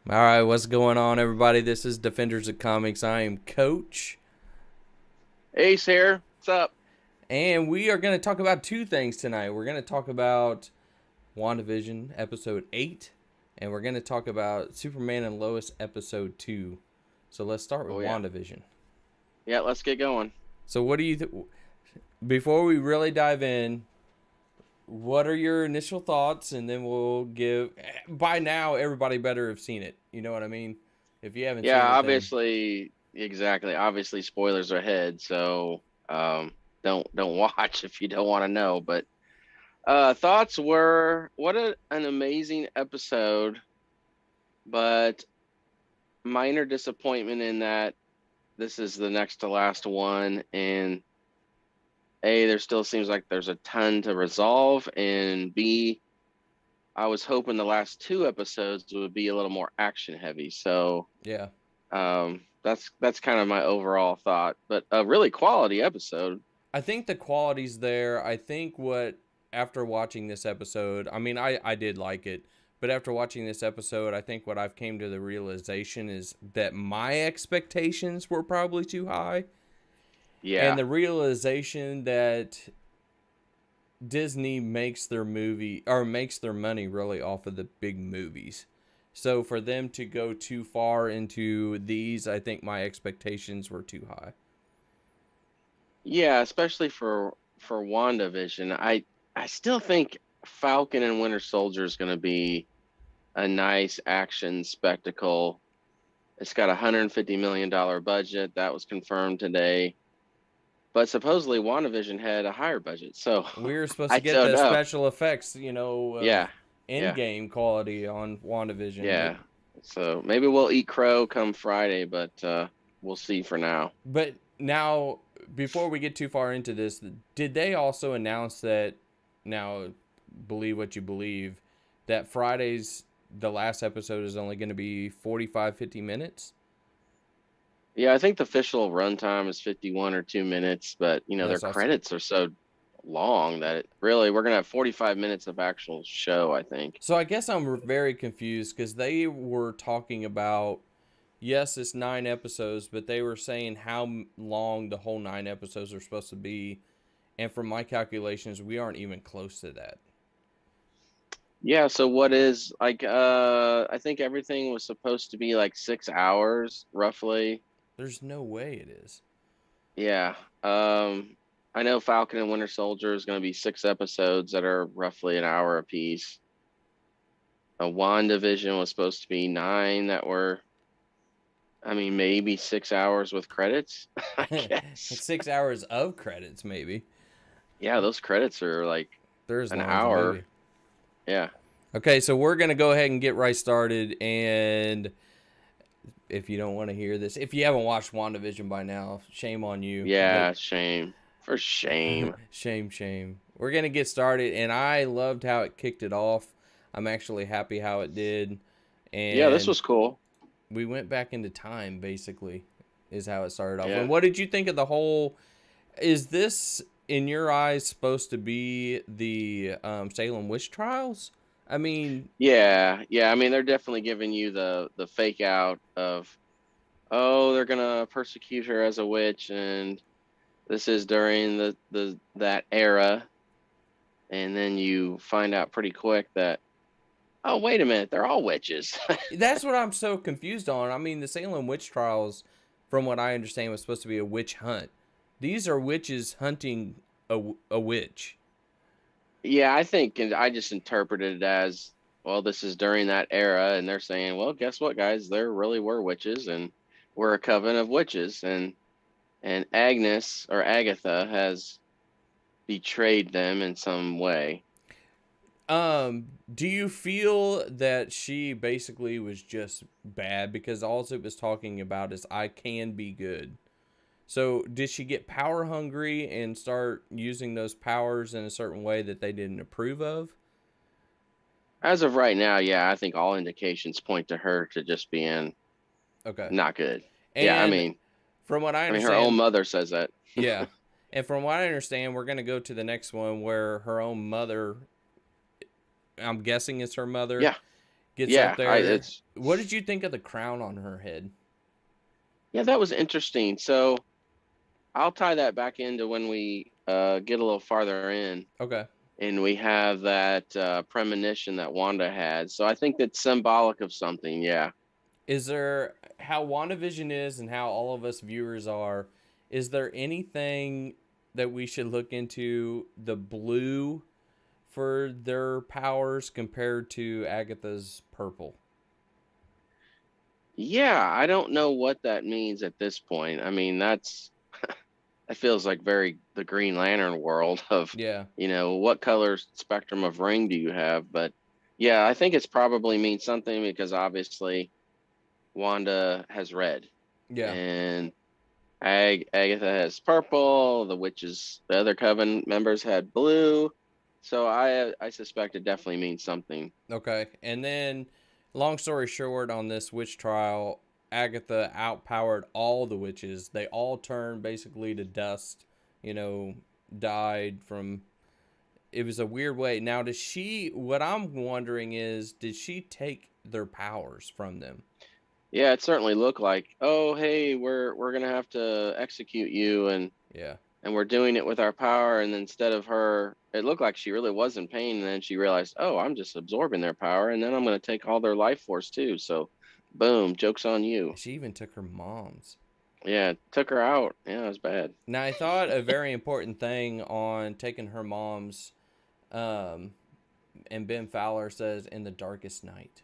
All right, what's going on, everybody? This is Defenders of Comics. I am Coach, Ace here. What's up? and we are going to talk about two things tonight. We're going to talk about Wandavision episode 8, and we're going to talk about Superman and Lois episode 2. So let's start with Oh yeah. Wandavision. Yeah, let's get going. So what do you before we really dive in, what are your initial thoughts, and then we'll give, by now everybody better have seen it. You know what I mean? If you haven't Yeah, seen it, then obviously, exactly. Obviously spoilers are ahead, so don't watch if you don't want to know, but thoughts were an amazing episode, but minor disappointment in that this is the next to last one, and A, there still seems like there's a ton to resolve, and B, I was hoping the last two episodes would be a little more action heavy. So yeah. that's kind of my overall thought. But a really quality episode. I think the quality's there. I think what after watching this episode, I mean, I did like it, but after watching this episode, I think what I've came to the realization is that my expectations were probably too high, and Yeah. the realization that Disney makes their movie or makes their money really off of the big movies. So for them to go too far into these, I think my expectations were too high. Yeah, especially for WandaVision. I still think Falcon and Winter Soldier is going to be a nice action spectacle. It's got a $150 million budget that was confirmed today. But supposedly WandaVision had a higher budget. So We were supposed to I get don't the know. special effects, of Yeah. Yeah. in-game quality on WandaVision, but Yeah. So maybe we'll eat crow come Friday, but we'll see for now. but now before we get too far into this, did they also announce that now believe what you believe that Friday's the last episode is only going to be 45 50 minutes? Yeah, I think the official runtime is 51 or 2 minutes, but their That's awesome. credits are so long that we're gonna have 45 minutes of actual show, I think. So I guess I'm very confused because they were talking about, yes, it's 9 episodes, but they were saying how long the whole 9 episodes are supposed to be. And from my calculations, we aren't even close to that. Yeah, so what is like I think everything was supposed to be like 6 hours roughly. There's no way it is. Yeah. I know Falcon and Winter Soldier is gonna be 6 episodes that are roughly an hour apiece. A WandaVision was supposed to be nine that were, I mean, maybe 6 hours with credits, I It's guess. 6 hours of credits, maybe. Yeah, those credits are like They're as an long as a hour. movie. Yeah. Okay, so we're going to go ahead and get right started. And if you don't want to hear this, if you haven't watched WandaVision by now, shame on you. But Yeah, shame. For shame. shame, shame. We're going to get started. And I loved how it kicked it off. I'm actually happy how it did. Yeah, this And was cool. we went back into time, basically, is how it started off. And Yeah. what did you think of the whole? Is this, in your eyes, supposed to be the Salem witch trials? I mean, Yeah, yeah. I mean, they're definitely giving you the fake out of, oh, they're gonna persecute her as a witch, and this is during the that era, and then you find out pretty quick that, oh, wait a minute, they're all witches. that's what I'm so confused on. I mean, the Salem witch trials, from what I understand, was supposed to be a witch hunt. These are witches hunting a witch. Yeah, I think, and I just interpreted it as, well, this is during that era, and they're saying, well, guess what, guys? There really were witches, and we're a coven of witches, and Agnes or Agatha has betrayed them in some way. Do you feel that she basically was just bad because all it was talking about is I can be good? So did she get power hungry and start using those powers in a certain way that they didn't approve of? As of right now, yeah, I think all indications point to her to just being Okay. not good. Yeah, And from what I I mean, her own understand, mother says that. yeah. And from what I understand, we're going to go to the next one where her own mother, I'm guessing it's her mother, Yeah, Gets up Yeah, there. it's What did you think of the crown on her head? yeah, that was interesting. So I'll tie that back into when we get a little farther in, Okay. and we have that premonition that Wanda had. So I think that's symbolic of something. Yeah. Is there how WandaVision is and how all of us viewers are? Is there anything that we should look into the blue for their powers compared to Agatha's purple? Yeah, I don't know what that means at this point. I mean, that feels like very the Green Lantern world of, Yeah. what color spectrum of ring do you have? But yeah, I think it's probably means something because obviously Wanda has red Yeah. and Agatha has purple. The other Coven members had blue. So I suspect it definitely means something. Okay. And then, long story short, on this witch trial, Agatha outpowered all the witches. They all turned basically to dust, you know, died from. It was a weird way. Now, what I'm wondering is, did she take their powers from them? Yeah, it certainly looked like, oh hey, we're gonna have to execute you, Yeah. and we're doing it with our power. And instead of her, it looked like she really was in pain. And then she realized, oh, I'm just absorbing their power. And then I'm going to take all their life force too. So, boom, joke's on you. She even took her mom's. Yeah, took her out. Yeah, it was bad. Now, I thought a very important thing on taking her mom's, um, and Ben Fowler says, in the darkest night.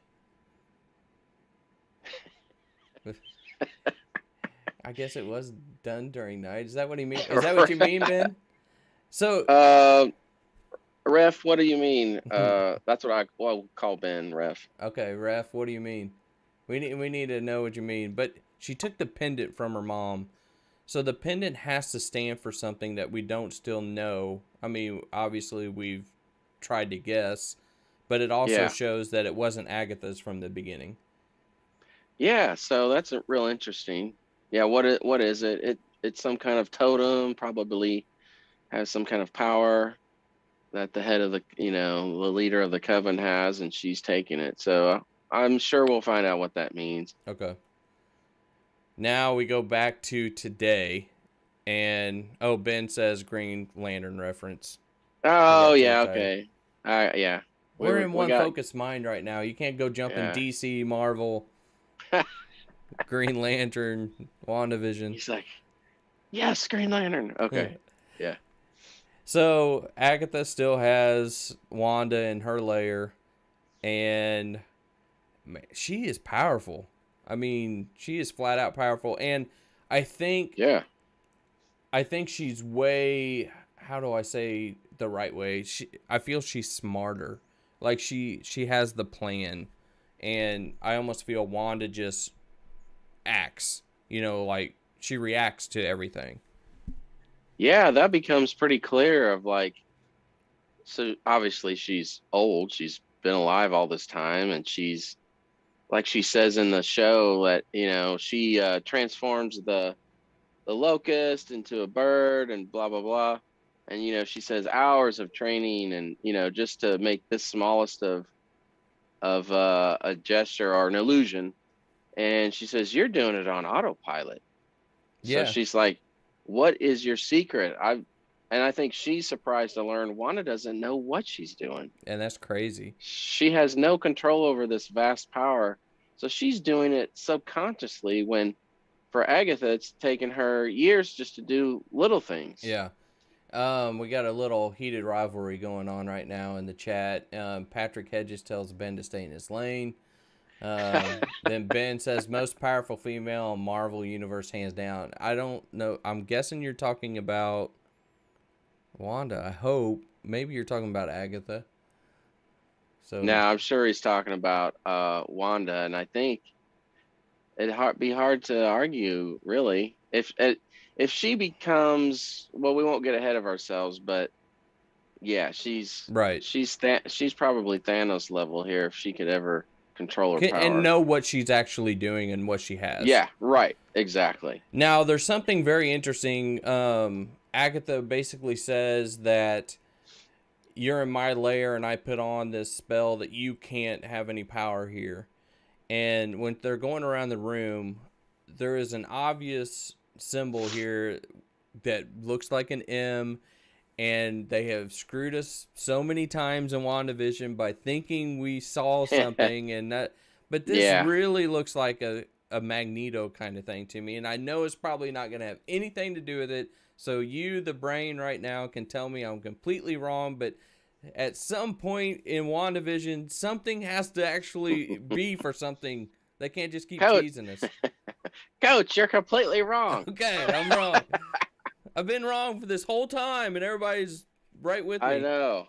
I guess it was done during night. Is that what he mean? Is that what you mean, Ben? So, uh, Ref, what do you mean? That's what I well, call Ben, Ref. okay, ref, what do you mean? We need to know what you mean. But she took the pendant from her mom. So the pendant has to stand for something that we don't still know. I mean, obviously we've tried to guess, but it also Yeah. shows that it wasn't Agatha's from the beginning. Yeah, so that's real interesting. Yeah, what is it? It's some kind of totem, probably has some kind of power that the head of the leader of the coven has, and she's taking it. So I'm sure we'll find out what that means. Okay. Now we go back to today, and Ben says Green Lantern reference. He Oh got too yeah, excited. okay. Yeah. We're in We one got focused mind right now. You can't go jumping yeah. DC, Marvel, Green Lantern, WandaVision. He's like, yes, Green Lantern. Okay. Yeah. So Agatha still has Wanda in her lair, and man, she is powerful. I mean, she is flat out powerful, and I think Yeah. I think she's way. How do I say the right way? I feel she's smarter. Like she has the plan, and I almost feel Wanda just acts. Like she reacts to everything. Yeah, that becomes pretty clear of like, so obviously she's old. She's been alive all this time, and she's like she says in the show that, she transforms the locust into a bird and blah blah blah. And she says hours of training, and just to make this smallest of a gesture or an illusion. And she says, you're doing it on autopilot. So Yeah, she's like, what is your secret? I think she's surprised to learn Wanda doesn't know what she's doing. and that's crazy. She has no control over this vast power. So she's doing it subconsciously when for Agatha, it's taken her years just to do little things. Yeah. We got a little heated rivalry going on right now in the chat. Patrick Hedges tells Ben to stay in his lane. Then Ben says most powerful female in Marvel Universe hands down. I don't know. I'm guessing you're talking about Wanda. I hope. Maybe you're talking about Agatha. So Now, I'm sure he's talking about Wanda, and I think it'd be hard to argue, really. If she becomes, well, we won't get ahead of ourselves, but yeah, right. she's probably Thanos level here if she could ever control her And power. know what she's actually doing and what she has. Yeah, right, exactly. Now, there's something very interesting. Agatha basically says that you're in my lair and I put on this spell that you can't have any power here. And when they're going around the room, there is an obvious symbol here that looks like an M, and they have screwed us so many times in WandaVision by thinking we saw something, and that, but this Yeah. really looks like a Magneto kind of thing to me, and I know it's probably not going to have anything to do with it, so you, the brain right now, can tell me I'm completely wrong, but at some point in WandaVision, something has to actually be for something. They can't just keep Coach, teasing us. Coach, you're completely wrong. Okay, I'm wrong. I've been wrong for this whole time, and everybody's right with me. I know.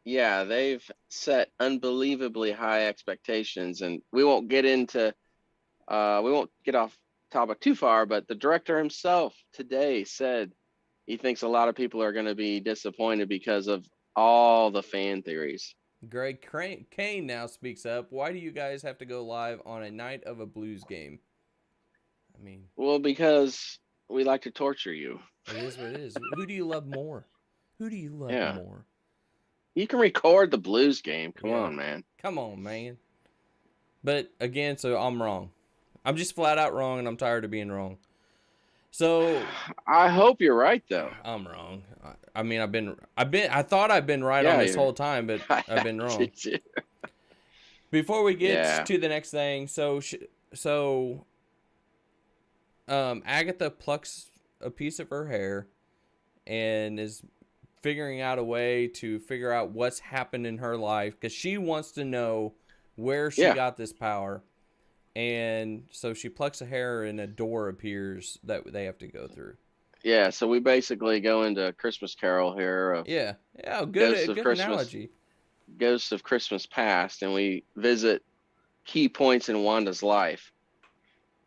Yeah, they've set unbelievably high expectations, and we won't get off topic too far, but the director himself today said he thinks a lot of people are going to be disappointed because of all the fan theories. Greg Kane now speaks up. Why do you guys have to go live on a night of a Blues game? I mean, well, because we like to torture you. it is what it is. Who do you love more? Who do you love more? You can record the Blues game. Come on, man. Come on, man. But again, so I'm wrong. I'm just flat out wrong, and I'm tired of being wrong. So I hope you're right, though. I'm wrong. I mean, I thought I've been right on this whole time, but I've been wrong. Before we get to the next thing, so Agatha plucks a piece of her hair and is figuring out a way to figure out what's happened in her life because she wants to know where she got this power. And so she plucks a hair and a door appears that they have to go through. Yeah, so we basically go into Christmas Carol here. Good analogy. Ghosts of Christmas Past, and we visit key points in Wanda's life,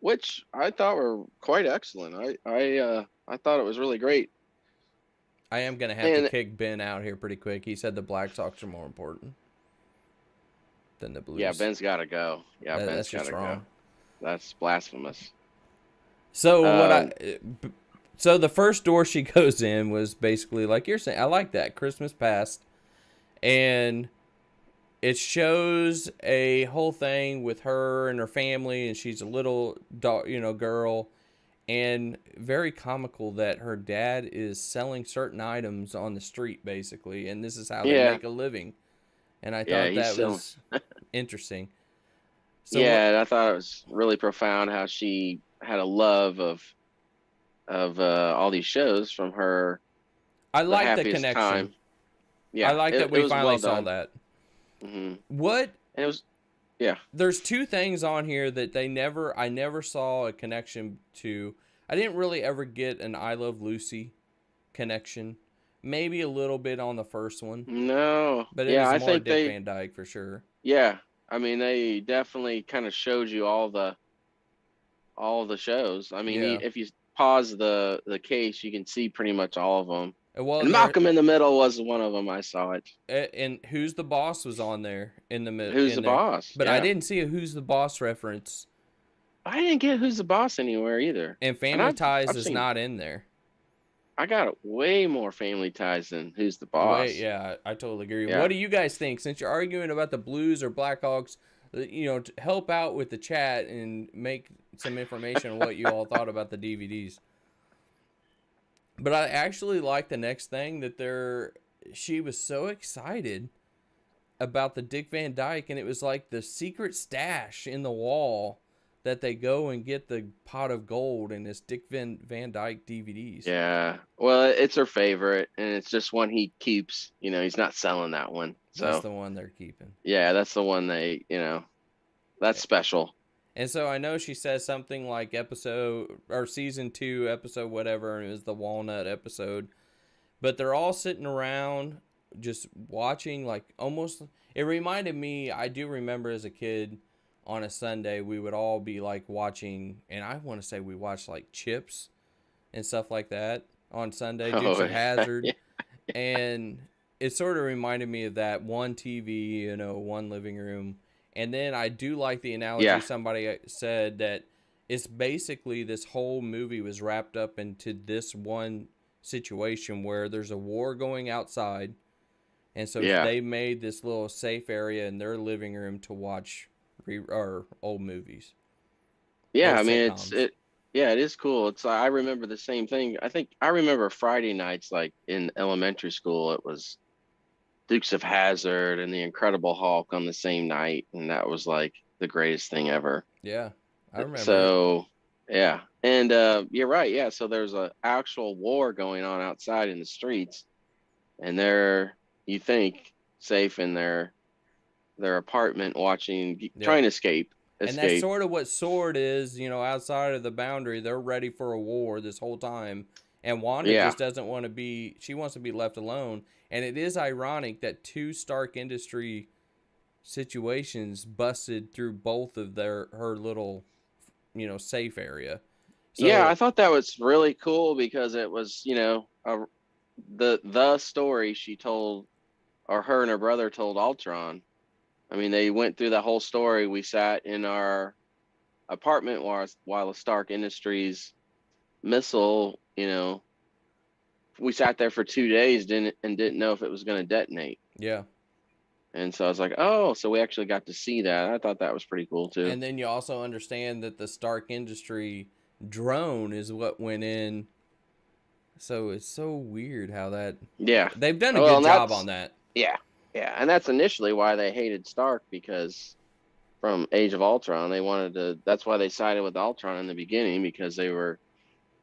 which I thought were quite excellent. I thought it was really great. I am going to have to kick Ben out here pretty quick. He said the Black Sox are more important than the Blues. Yeah, Ben's got to go. Yeah, Ben's got to go. That's blasphemous. So so the first door she goes in was basically like you're saying. I like that, Christmas Past, and it shows a whole thing with her and her family, and she's a little girl, and very comical that her dad is selling certain items on the street basically, and this is how they make a living. And I thought that was interesting. So and I thought it was really profound how she had a love of all these shows from her. I like the connection. Time. Yeah, I like that we finally saw that. Mm-hmm. What? And it was, There's two things on here that I never saw a connection to. I didn't really ever get an I Love Lucy connection. Maybe a little bit on the first one. No. But it was more Dick Van Dyke for sure. Yeah. I mean, they definitely kind of showed you all the shows. I mean, if you pause the case, you can see pretty much all of them. Well, and Malcolm in the Middle was one of them. I saw it. And Who's the Boss was on there in the middle. Who's the Boss? But I didn't see a Who's the Boss reference. I didn't get Who's the Boss anywhere either. And Family Ties is not in there. I got way more Family Ties than Who's the Boss. I totally agree. Yeah. What do you guys think? Since you're arguing about the Blues or Blackhawks, to help out with the chat and make some information on what you all thought about the DVDs. But I actually like the next thing that she was so excited about the Dick Van Dyke, and it was like the secret stash in the wall that they go and get the pot of gold and it's Dick Van Dyke DVDs. Yeah. Well, it's her favorite, and it's just one he keeps. He's not selling that one. So that's the one they're keeping. Yeah, that's the one that's special. And so I know she says something like season 2 episode whatever, and it was the walnut episode. But they're all sitting around just watching, like almost. It reminded me. I do remember as a kid. On a Sunday, we would all be like watching, and I want to say we watched like Chips and stuff like that on Sunday, Dukes of Hazzard. Yeah. And it sort of reminded me of that, one TV, one living room. And then I do like the analogy somebody said that it's basically this whole movie was wrapped up into this one situation where there's a war going outside. And so Yeah. they made this little safe area in their living room to watch or old movies, Yeah, old I mean sitcoms. yeah, it is cool. It's I remember the same thing. I think I remember Friday nights like in elementary school it was Dukes of Hazzard and The Incredible Hulk on the same night, and that was like the greatest thing ever. Yeah, I remember it. So, yeah. And you're right. Yeah, so there's a actual war going on outside in the streets, and they're, you think, safe in their apartment watching, Yep. trying to And that's escape. sort of what Sword is, outside of the boundary. They're ready for a war this whole time. And Wanda Yeah. just doesn't want to she wants to be left alone. And it is ironic that two Stark Industry situations busted through both of her little, safe area. Yeah, I So, thought that was really cool because it was, the story she told, or her and her brother told Ultron. I mean, they went through the whole story. We sat in our apartment while the Stark Industries missile, we sat there for 2 days, didn't know if it was going to detonate. yeah. And so I was like, oh, so we actually got to see that. I thought that was pretty cool too. And then you also understand that the Stark Industry drone is what went in. So it's so weird how that Yeah. they've done a Well, good and job on that. yeah, yeah, and that's initially why they hated Stark, because from Age of Ultron, they wanted to. That's why they sided with Ultron in the beginning, because they were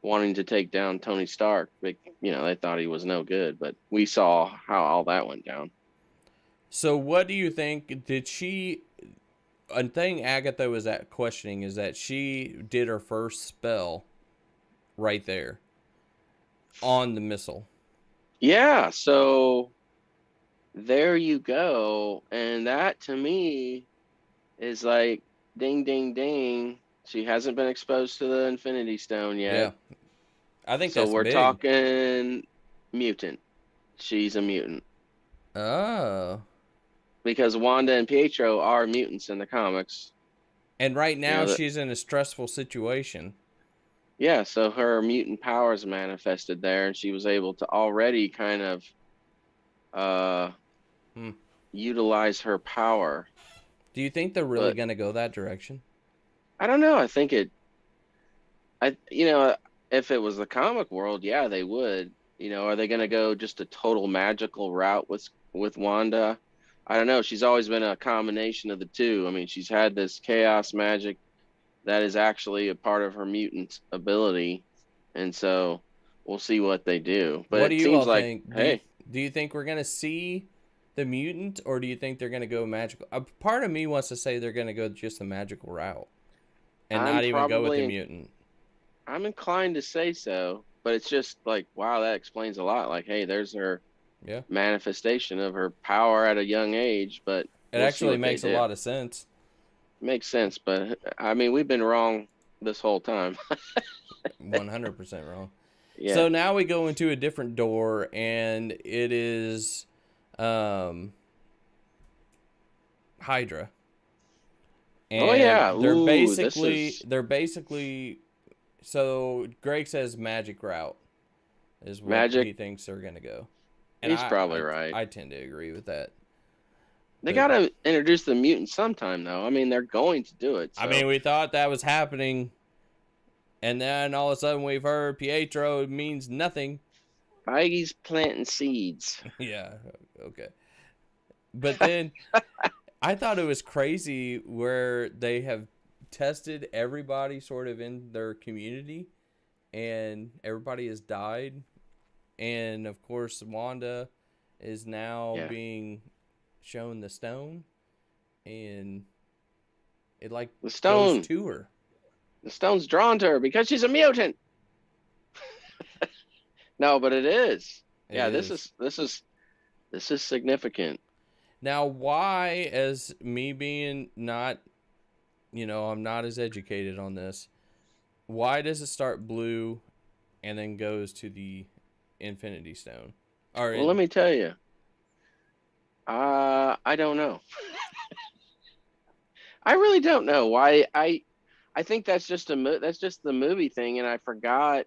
wanting to take down Tony Stark. But, they thought he was no good. But we saw how all that went down. So what do you think? Did she? A thing Agatha was at questioning is that she did her first spell right there on the missile. Yeah, so there you go. And that to me is like ding, ding, ding. She hasn't been exposed to the Infinity Stone Yeah, yet. I think So that's we're big. talking mutant. She's a mutant. Oh, Because Wanda and Pietro are mutants in the comics. and right You now know that. she's in a stressful situation. Yeah, so her mutant powers manifested there, and she was able to already kind of uh Hmm. utilize her power. Do you think they're really But gonna go that direction? I don't know. I think if it was the comic world, yeah, they would. Are they going to go just a total magical route with Wanda? I don't know. She's always been a combination of the two. I mean, she's had this chaos magic that is actually a part of her mutant ability, and so we'll see what they do. But What do it you seems all like, think? hey, Do you think we're gonna see the mutant, or do you think they're gonna go magical? A part of me wants to say they're gonna go just the magical route and I'm not even go with the probably mutant. I'm inclined to say so, but it's just like, wow, that explains a lot. Like, hey, there's her Yeah, manifestation of her power at a young age, but it we'll see actually what they makes a do. lot of sense. Makes sense, but I mean, we've been wrong this whole time. 100% wrong. Yeah. So now we go into a different door, and it is um, Hydra, Oh yeah. and Ooh, this is they're basically. So Greg says magic route is what magic. he thinks they're gonna go, and He's probably right. I tend to agree with that. They But gotta introduce the mutant sometime, though. I mean, they're going to do it. I mean, So we thought that was happening, and then all of a sudden we've heard Pietro means nothing. Feige's planting seeds. Yeah, okay. But then I thought it was crazy where they have tested everybody sort of in their community, and everybody has died. And of course, Wanda is now Yeah. being shown the stone, and it like The goes stone. to her. The stone's drawn to her because she's a mutant. No, but it is. It Yeah, this is. is this is this is significant. Now, why, as me being not, I'm not as educated on this, why does it start blue and then goes to the Infinity Stone? Or Well, let me tell you. I don't know. I really don't know why. I think that's just that's just the movie thing, and I forgot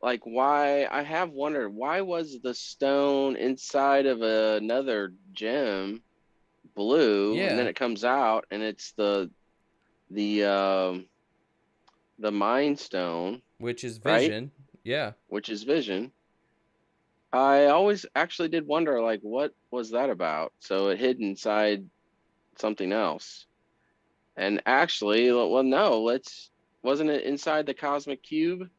like why I have wondered why was the stone inside of another gem blue, and then Yeah, it comes out and it's the the Mind Stone, which is right? Vision. Yeah. Which is Vision. I always actually did wonder, like, what was that about? So it hid inside something else. And actually, well, no, wasn't it inside the Cosmic Cube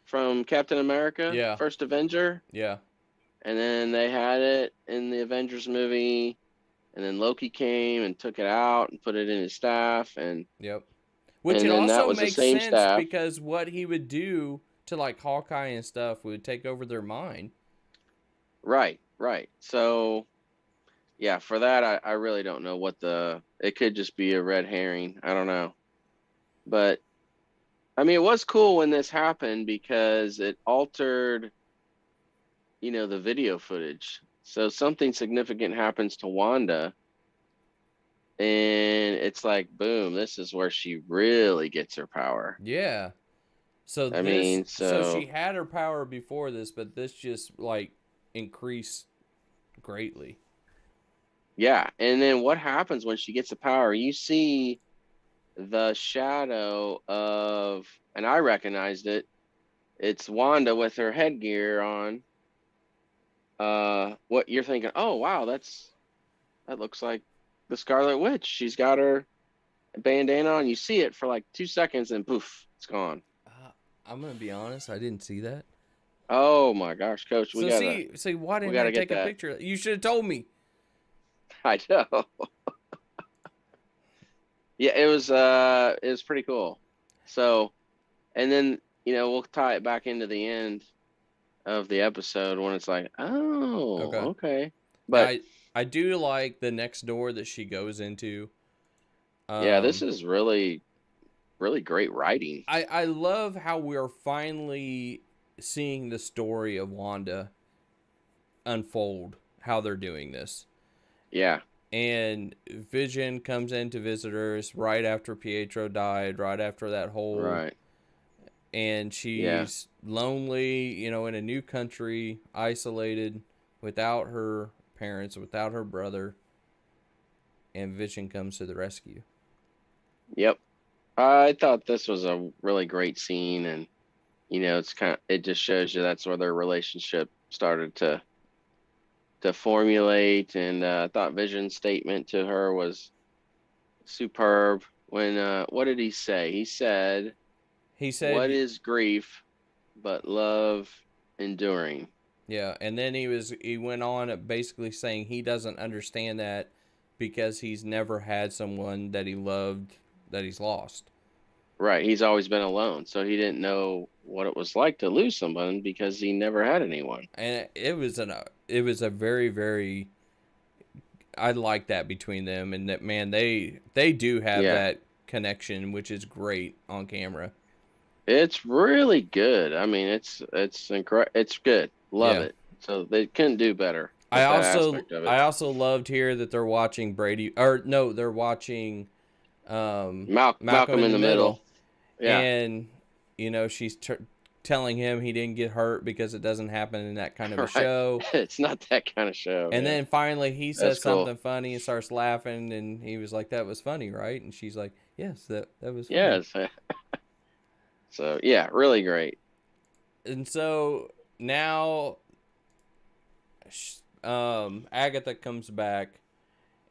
from Captain America, Yeah. First Avenger? Yeah. And then they had it in the Avengers movie, and then Loki came and took it out and put it in his staff, Yep. Which and it then that also was the makes same sense staff. because what he would do to like Hawkeye and stuff would take over their mind. Right, right. So yeah, for that I really don't know what it could just be a red herring. I don't know. But I mean it was cool when this happened because it altered, the video footage. So something significant happens to Wanda and it's like boom, this is where she really gets her power. Yeah. So I this mean, so she so had her power before this, but this just like increased greatly. yeah, and then what happens when she gets the power? You see the shadow of, and I recognized it. It's Wanda with her headgear on. What you're thinking? Oh wow, that looks like the Scarlet Witch. She's got her bandana on. You see it for like 2 seconds, and poof, it's gone. I'm gonna be honest, I didn't see that. Oh my gosh, Coach, we So gotta see, why we didn't I gotta get take a that. picture? You should have told me. I know. Yeah, it was pretty cool. So, and then we'll tie it back into the end of the episode when it's like, oh, Okay. okay. Now But I do like the next door that she goes into. yeah, this Um, is really, really great writing. I love how we're finally seeing the story of Wanda unfold. How they're doing this. Yeah, And Vision comes in to visit her right after Pietro died, right after that whole, right. and Yeah, she's lonely, in a new country, isolated, without her parents, without her brother, and Vision comes to the rescue. yep. I thought this was a really great scene, and it just shows you that's where their relationship started to formulate. And I thought Vision's statement to her was superb. When what did he say? He said, He "What said, is grief but love enduring?" yeah, and then he went on basically saying he doesn't understand that because he's never had someone that he loved that he's lost. Right. He's always been alone, so he didn't know what it was like to lose someone because he never had anyone. And it was a very very I like that between them, and that man they do have Yeah. that connection, which is great on camera. It's really good. I mean, it's incredible. It's good. Love Yeah. it. So they couldn't do better with that aspect of it. I also loved here that they're watching Brady, or no, they're watching Malcolm Malcolm in in the the Middle, middle. Yeah. and she's telling him he didn't get hurt because it doesn't happen in that kind of a Right. show. It's not that kind of show. And Yeah. then finally he That's says cool. something funny and starts laughing, and he was like, "That was funny, right?" And she's like, "Yes, that was funny." Yes. So yeah, really great. And so now Agatha comes back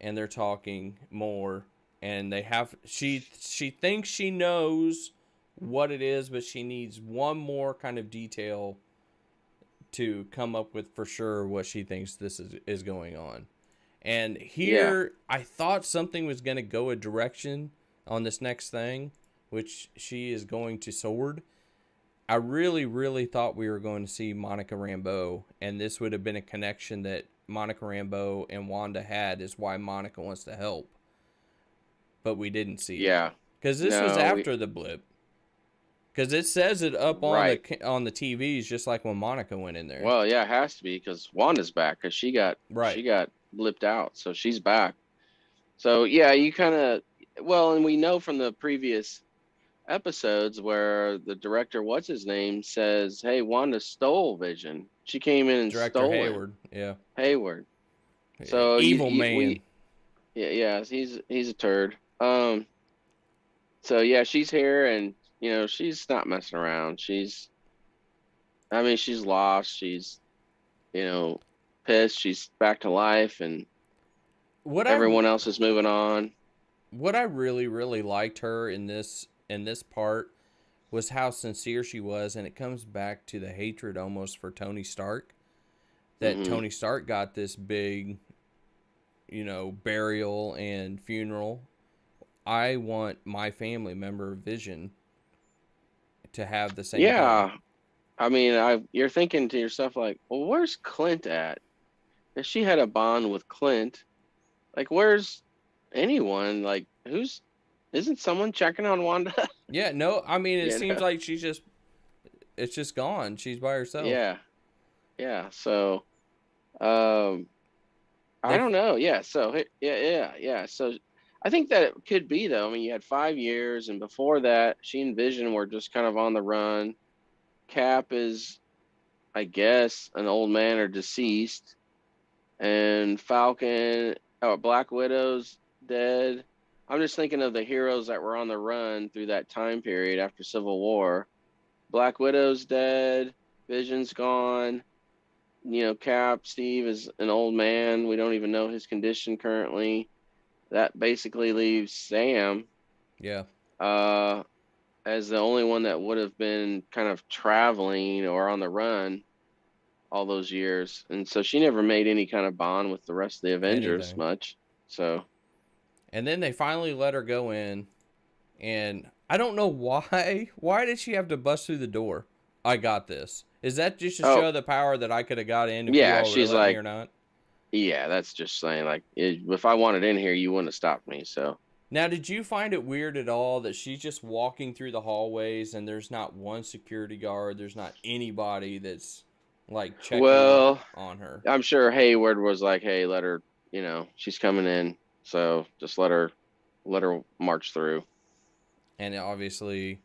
and they're talking more, and she thinks she knows what it is, but she needs one more kind of detail to come up with for sure what she thinks this is going on. And Yeah. here I thought something was going to go a direction on this next thing, which she is going to sword. I really, really thought we were going to see Monica Rambeau, and this would have been a connection that Monica Rambeau and Wanda had, is why Monica wants to help. But we didn't see it. Yeah. Because this was No, after the blip. Because it says it up right. on the TVs, just like when Monica went in there. Well, yeah, it has to be because Wanda's back because Right. she got blipped out, so she's back. So yeah, you kind of, well, and we know from the previous episodes where the director, what's his name, says, "Hey, Wanda stole Vision. She came in and Director stole him." Hayward, yeah. Hayward. So Evil man. yeah, he's a turd. So yeah, she's here, and she's not messing around. I mean, she's lost. She's you know pissed. She's back to life, and What I everyone else is moving on. what I really really liked her in this part was how sincere she was, and it comes back to the hatred almost for Tony Stark. That Hmm. Tony Stark got this big, burial and funeral. I want my family member Vision to have the same thing. Yeah, I mean, you're thinking to yourself like, well, where's Clint at? If she had a bond with Clint, like, where's anyone? Like, who's? Isn't someone checking on Wanda? Yeah, no, I mean it you seems know? like it's just gone. She's by herself. Yeah, yeah. So, um, I They don't know. Yeah. So, yeah. So, I think that it could be though. I mean, you had 5 years, and before that, she and Vision were just kind of on the run. Cap is, I guess, an old man or deceased, and Black Widow's dead. I'm just thinking of the heroes that were on the run through that time period after Civil War. Black Widow's dead, Vision's gone. Steve is an old man. We don't even know his condition currently. That basically leaves Sam yeah. uh, as the only one that would have been kind of traveling or on the run all those years. And so she never made any kind of bond with the rest of the Avengers Anything. much. So, And then they finally let her go in, and I don't know why. Why did she have to bust through the door? I got this. Is that just to oh, show the power that I could have got in if you yeah, all would have she's let me like, or not? yeah, that's just saying, like, if I wanted in here, you wouldn't have stopped me. So, Now, did you find it weird at all that she's just walking through the hallways and there's not one security guard, there's not anybody that's like checking well, on her? I'm sure Hayward was like, hey, let her, she's coming in. So just let her march through. And obviously,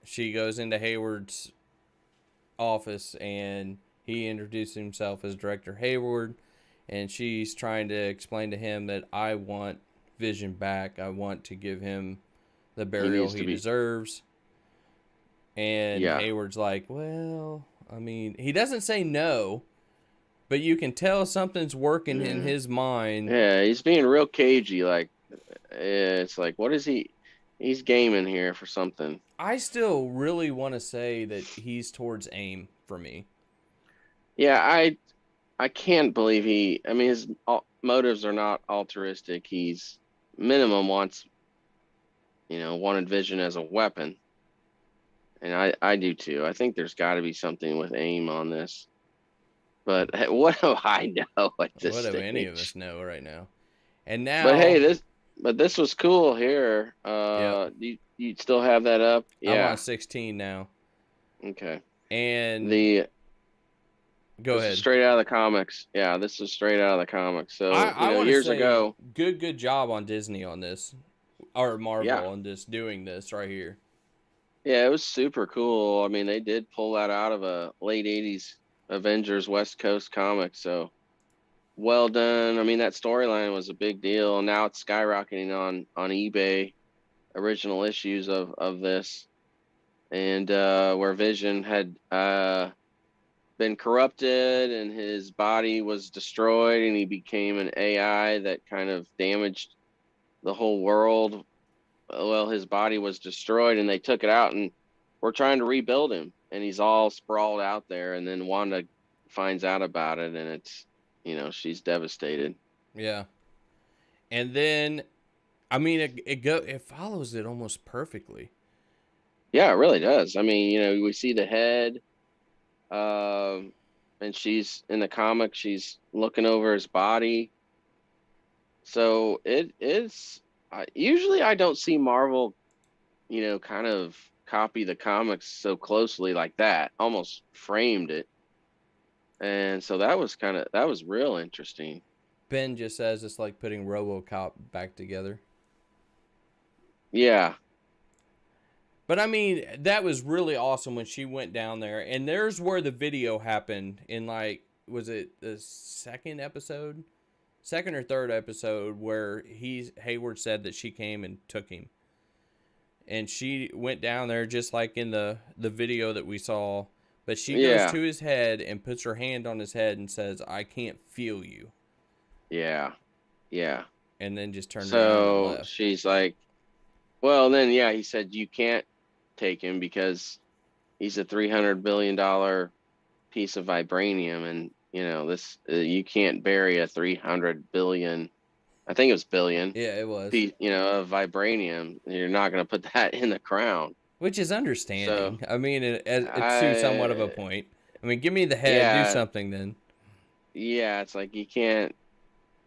she goes into Hayward's office and he introduces himself as Director Hayward, and she's trying to explain to him that I want Vision back. I want to give him the He burial needs to he be, deserves. And yeah. Hayward's like, well, I mean, he doesn't say no, but you can tell something's working in Yeah. his mind. Yeah, he's being real cagey. Like, it's like, what is he? He's gaming here for something. I still really want to say that he's towards AIM for me. Yeah, I can't believe I mean, his motives are not altruistic. He's minimum wanted Vision as a weapon. And I do too. I think there's got to be something with AIM on this. But what do I know at this What do any of us stage? know right now? And But hey, now, this was cool here. yep, You still have that up? I'm on Yeah. 16 now. Okay. And The go This is ahead. straight out of the comics. Yeah, this is straight out of the comics. So, I want to years say ago, good job on Disney on this, or yeah. Marvel on this, doing this right here. Yeah, it was super cool. I mean, they did pull that out of a late 80s Avengers West Coast comic. So, well done. I mean, that storyline was a big deal. Now it's skyrocketing on eBay, original issues of this. And where Vision had been corrupted and his body was destroyed and he became an AI that kind of damaged the whole world. Well, his body was destroyed and they took it out and we're trying to rebuild him. And he's all sprawled out there. And then Wanda finds out about it and she's devastated. Yeah. And then, I mean, it follows it almost perfectly. Yeah, it really does. I mean, we see the head, um, and she's in the comic, she's looking over his body. So it is. Usually, I don't see Marvel, kind of copy the comics so closely like that, almost framed it. And so that was real interesting. Ben just says it's like putting RoboCop back together. Yeah. But I mean, that was really awesome when she went down there. And there's where the video happened in, like, was it the second episode? Second or third episode where Hayward said that she came and took him. And she went down there just like in the video that we saw. But she goes Yeah. to his head and puts her hand on his head and says, "I can't feel you." Yeah. Yeah. And then just turned around and So left. she's like, well, then, yeah, he said, you can't take him because he's a $300 billion piece of vibranium. And, you know, this, you can't bury a 300 billion, I think it was billion, Yeah, it was. piece, you know, of vibranium. You're not going to put that in the crown. Which is So, understanding. I mean, it's to somewhat of a I, point. I mean, give me the head, do yeah, something then. yeah, it's like you can't.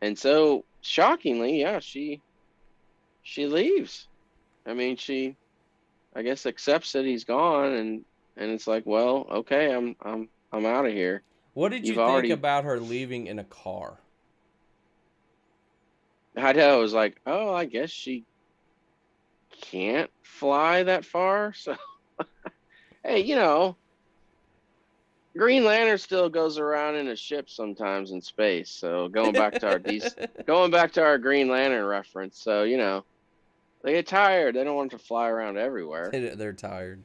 And so, shockingly, yeah, she leaves. I mean, she, I guess, accepts that he's gone, and it's like, well, okay, I'm out of here. What did you You've think already, about her leaving in a car? I know, I was like, oh, I guess she can't fly that far. So, hey, you know, Green Lantern still goes around in a ship sometimes in space. So going back to our Green Lantern reference. So, you know, they get tired. They don't want to fly around everywhere. They're tired.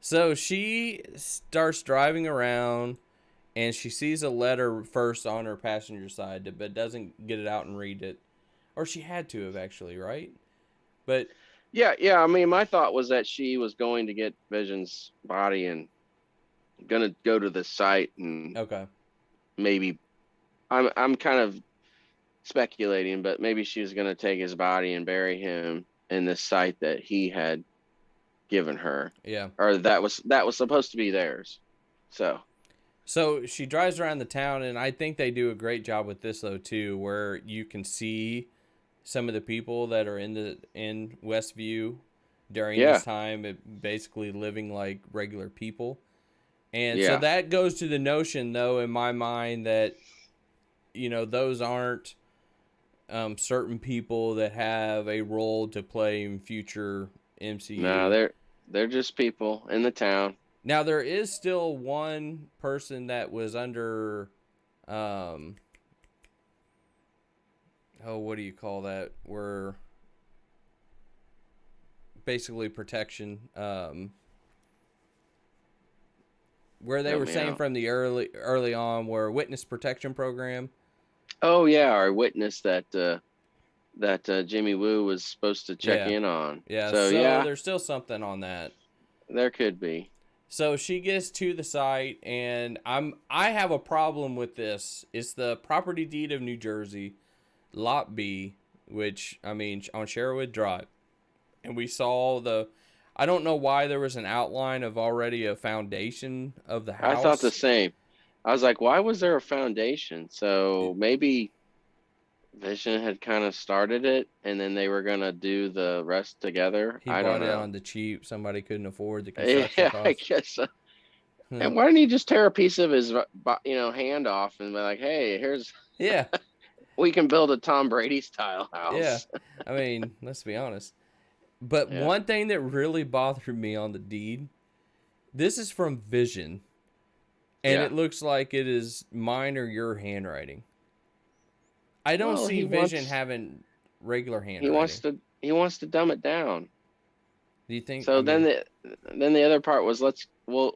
So she starts driving around and she sees a letter first on her passenger side, but doesn't get it out and read it. Or she had to have actually, right? But Yeah, yeah. I mean, my thought was that she was going to get Vision's body and gonna go to the site and okay. maybe I'm kind of speculating, but maybe she was gonna take his body and bury him in the site that he had given her, Yeah. or that was supposed to be theirs. So she drives around the town, and I think they do a great job with this though too, where you can see some of the people that are in Westview during this Yeah, time, basically living like regular people. And so yeah, that goes to the notion, though, in my mind, that those aren't certain people that have a role to play in future no, MCU. they're just people in the town. Now there is still one person that was under, um, oh, what do you call that? Where basically protection, where they Help were me saying out. from the early on, where witness protection program. Oh yeah, our witness that Jimmy Woo was supposed to check Yeah, in on. yeah. So So yeah, there's still something on that. there could be. So she gets to the site, and I have a problem with this. It's the property deed of New Jersey, Lot B, which I mean on Sherwood Drive, and we saw the. I don't know why there was an outline of already a foundation of the I thought the house. same. I was like, why was there a foundation? So maybe Vision had kind of started it, and then they were gonna do the rest together. He I don't bought it know. on the cheap. Somebody couldn't afford the construction Yeah, I cost. guess so. And why didn't he just tear a piece of his, hand off and be like, "Hey, here's Yeah, we can build a Tom Brady style yeah. house." I mean, let's be honest. But Yeah. one thing that really bothered me on the deed, this is from Vision, and Yeah. it looks like it is mine or your handwriting. I don't Well, see Vision having regular handwriting. he wants to dumb it down. Do you think? I So mean, then the other part was we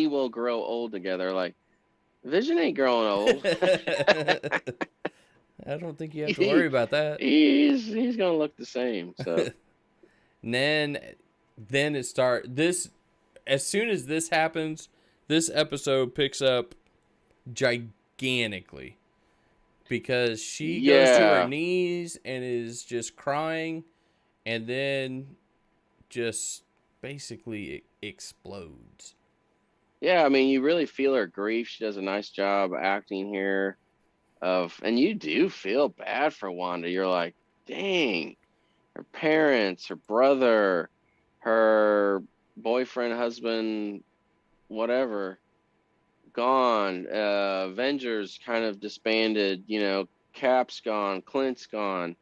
will grow old together. Like Vision ain't growing old. I don't think you have to worry he, about that. he's gonna look the same. So And then it start this. As soon as this happens, this episode picks up gigantically because she goes to her yeah, knees and is just crying, and then just basically explodes. yeah. I mean, you really feel her grief. She does a nice job acting here. And you do feel bad for Wanda. You're like, dang, her parents, her brother, her boyfriend, husband, whatever, gone. Avengers kind of disbanded. Cap's gone, Clint's gone.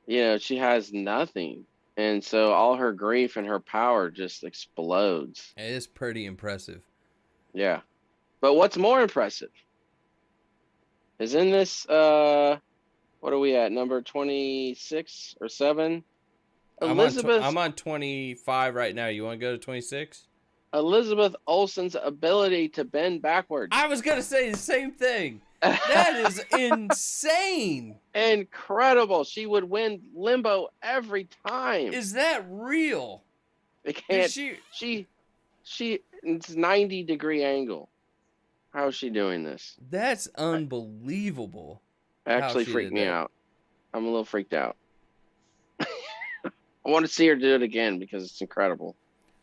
she has nothing. And so all her grief and her power just explodes. It is pretty impressive. Yeah. But what's more impressive is in this, what are we at? Number 26 or 7? Elizabeth I'm on 25 right now. You want to go to 26? Elizabeth Olsen's ability to bend backwards. I was going to say the same thing. That is insane. Incredible. She would win limbo every time. Is that real? They can't. She it's 90-degree angle. How is she doing this? That's unbelievable. Actually freaked me out. I'm a little freaked out. I want to see her do it again because it's incredible.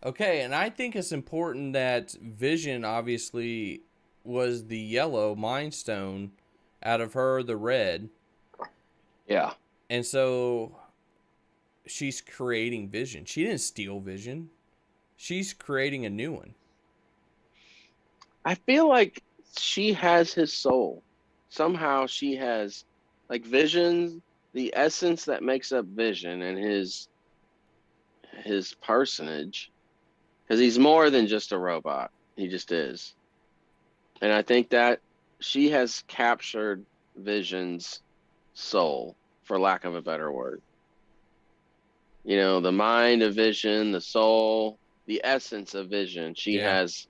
Okay, and I think it's important that Vision obviously was the yellow Mind Stone, out of her the red. Yeah. And so she's creating Vision. She didn't steal Vision. She's creating a new one. I feel like she has his soul. Somehow she has, like, Vision, the essence that makes up Vision and his personage, because he's more than just a robot. He just is. And I think that she has captured Vision's soul, for lack of a better word. The mind of Vision, the soul, the essence of Vision, she has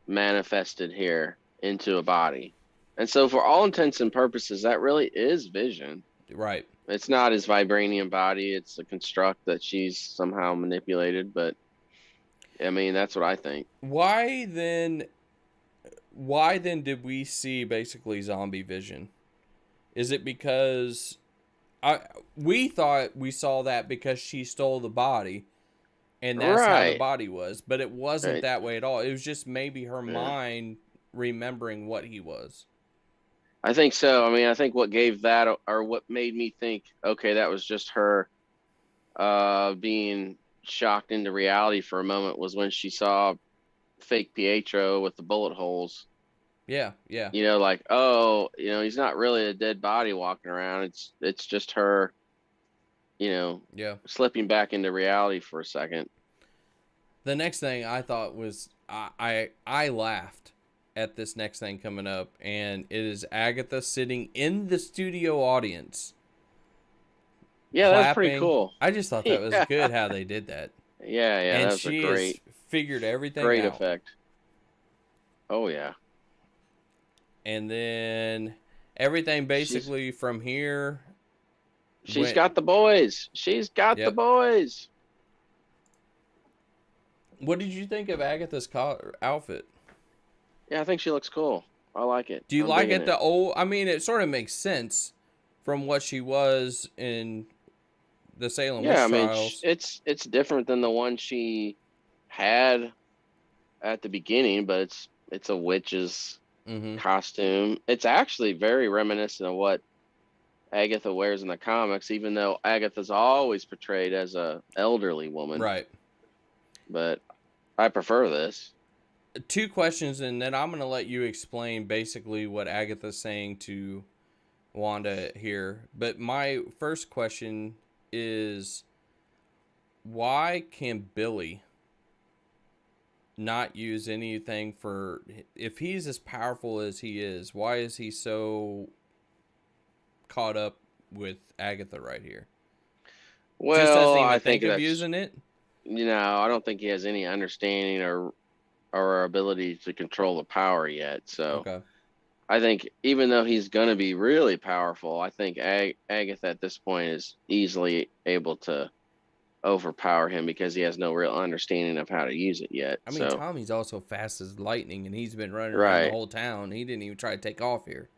manifested here into a body. And so for all intents and purposes, that really is Vision. Right. It's not his vibranium body. It's a construct that she's somehow manipulated. But, I mean, that's what I think. Why then did we see basically zombie Vision? Is it because we thought we saw that because she stole the body, and that's how the body was, but it wasn't that way at all. It was just maybe her mind remembering what he was. I think so. I mean, I think what gave that, or what made me think, okay, that was just her being shocked into reality for a moment, was when she saw fake Pietro with the bullet holes. Yeah. Like, oh, he's not really a dead body walking around. It's just her, slipping back into reality for a second. The next thing I thought was, I laughed at this next thing coming up, and it is Agatha sitting in the studio audience. Yeah, clapping. That's pretty cool. I just thought that was good how they did that. Yeah, and that's she a great, figured everything great out. Effect. Oh yeah. And then everything basically from here. She's got the boys. She's got the boys. What did you think of Agatha's outfit? Yeah, I think she looks cool. I like it. Do you like it the old? I mean, it sort of makes sense from what she was in the Salem Witch Trials. It's different than the one she had at the beginning, but it's a witch's costume. It's actually very reminiscent of what Agatha wears in the comics, even though Agatha's always portrayed as a elderly woman. Right. But I prefer this. 2 questions, and then I'm going to let you explain basically what Agatha's saying to Wanda here. But my first question is, why can Billy not use anything for... If he's as powerful as he is, why is he so caught up with Agatha right here? Well, just doesn't even I think of using it? I don't think he has any understanding or ability to control the power yet. So okay. I think even though he's going to be really powerful, I think Agatha at this point is easily able to overpower him because he has no real understanding of how to use it yet. I mean, Tommy's also fast as lightning, and he's been running around the whole town. He didn't even try to take off here.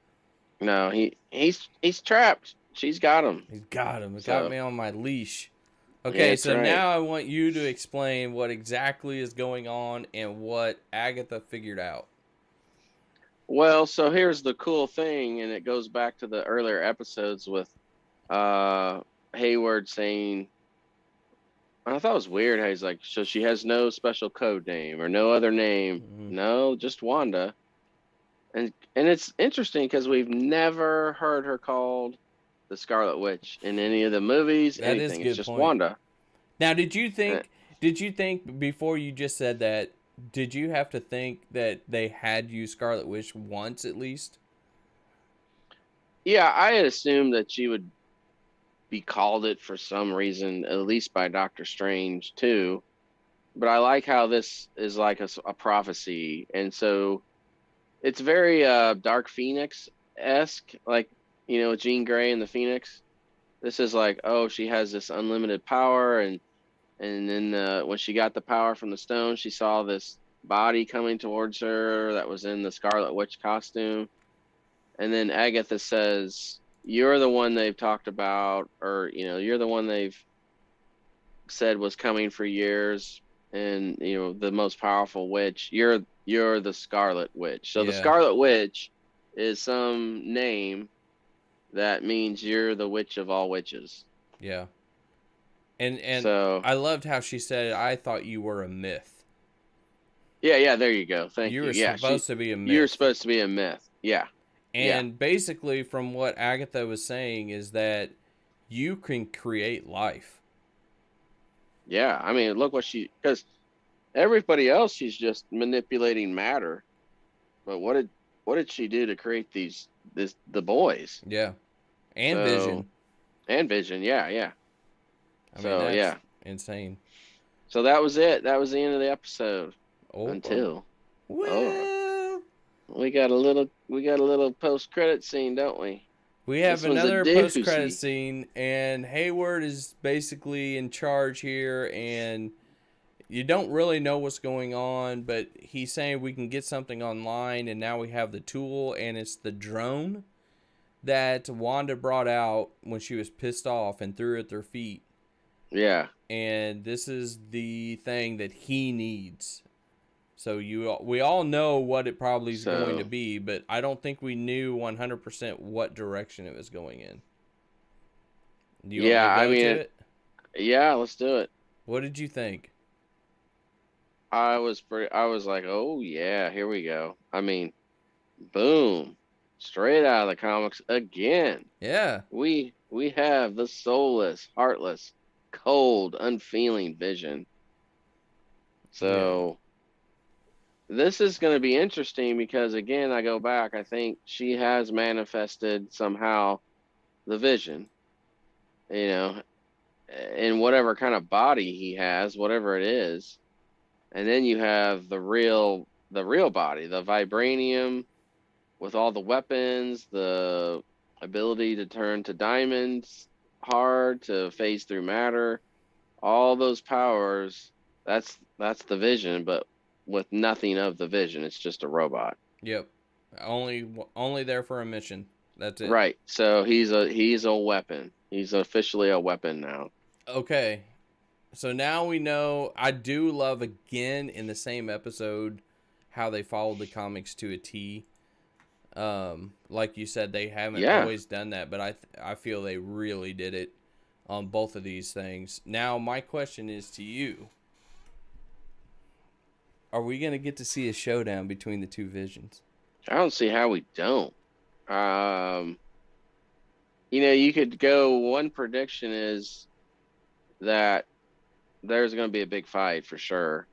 No, he's trapped. She's got him. He's got him. It got me on my leash. Okay, yeah, so now I want you to explain what exactly is going on and what Agatha figured out. Well, so here's the cool thing, and it goes back to the earlier episodes with Hayward saying, I thought it was weird how he's like, so she has no special code name or no other name. Mm-hmm. No, just Wanda. And it's interesting because we've never heard her called the Scarlet Witch in any of the movies, That is a anything. It's good just point. Wanda. Now, did you Uh, think? Did you think before you just said that? Did you have to think that they had used Scarlet Witch once at least? yeah, I had assumed that she would be called it for some reason, at least by Doctor Strange too. But I like how this is like a prophecy, and so it's very Dark Phoenix esque, like Jean Grey and the Phoenix. This is like, oh, she has this unlimited power, and then when she got the power from the stone, she saw this body coming towards her that was in the Scarlet Witch costume. And then Agatha says, "You're the one they've talked about, or you're the one they've said was coming for years, and the most powerful witch. You're the Scarlet Witch. So the Yeah, Scarlet Witch is some name that means you're the witch of all witches. yeah. And So I loved how she said, "I thought you were a myth. yeah, there you go. Thank You you. were Yeah, supposed to be a you're myth." supposed to be a myth. Yeah, yeah, And basically, from what Agatha was saying, is that you can create life. yeah. I mean, look what because everybody else, she's just manipulating matter. But what did she do to create the boys? Yeah, and So Vision. and Vision, yeah, yeah. I mean, So that's yeah. insane. So that was it. That was the end of the episode. Oh, Until oh, well, we got a little post credit scene, don't we? we have This one's a another post-credit doozy. scene, and Hayward is basically in charge here, and you don't really know what's going on, but he's saying we can get something online, and now we have the tool, and it's the drone that Wanda brought out when she was pissed off and threw at their feet. Yeah. And this is the thing that he needs. So we all know what it probably is going to So be, but I don't think we knew 100% what direction it was going in. Do you want me yeah, to I go to mean, it? yeah. Let's do it. What did you think? I was like, oh yeah, here we go. I mean, boom, straight out of the comics again. Yeah. We have the soulless, heartless, cold, unfeeling Vision. Yeah. So this is going to be interesting because again, I go back. I think she has manifested somehow the Vision. You know, in whatever kind of body he has, whatever it is. And then you have the real body, the vibranium with all the weapons, the ability to turn to diamonds hard, to phase through matter, all those powers. That's the Vision, but with nothing of the Vision. It's just a robot. Yep. Only there for a mission. That's it. Right. So he's a weapon. He's officially a weapon now. Okay. So now we know. I do love again in the same episode how they followed the comics to a T. Like you said, they haven't Yeah. always done that, but I feel they really did it on both of these things. Now my question is to you: are we gonna get to see a showdown between the two visions? I don't see how we don't. Um, you could go, one prediction is that there's going to be a big fight for sure,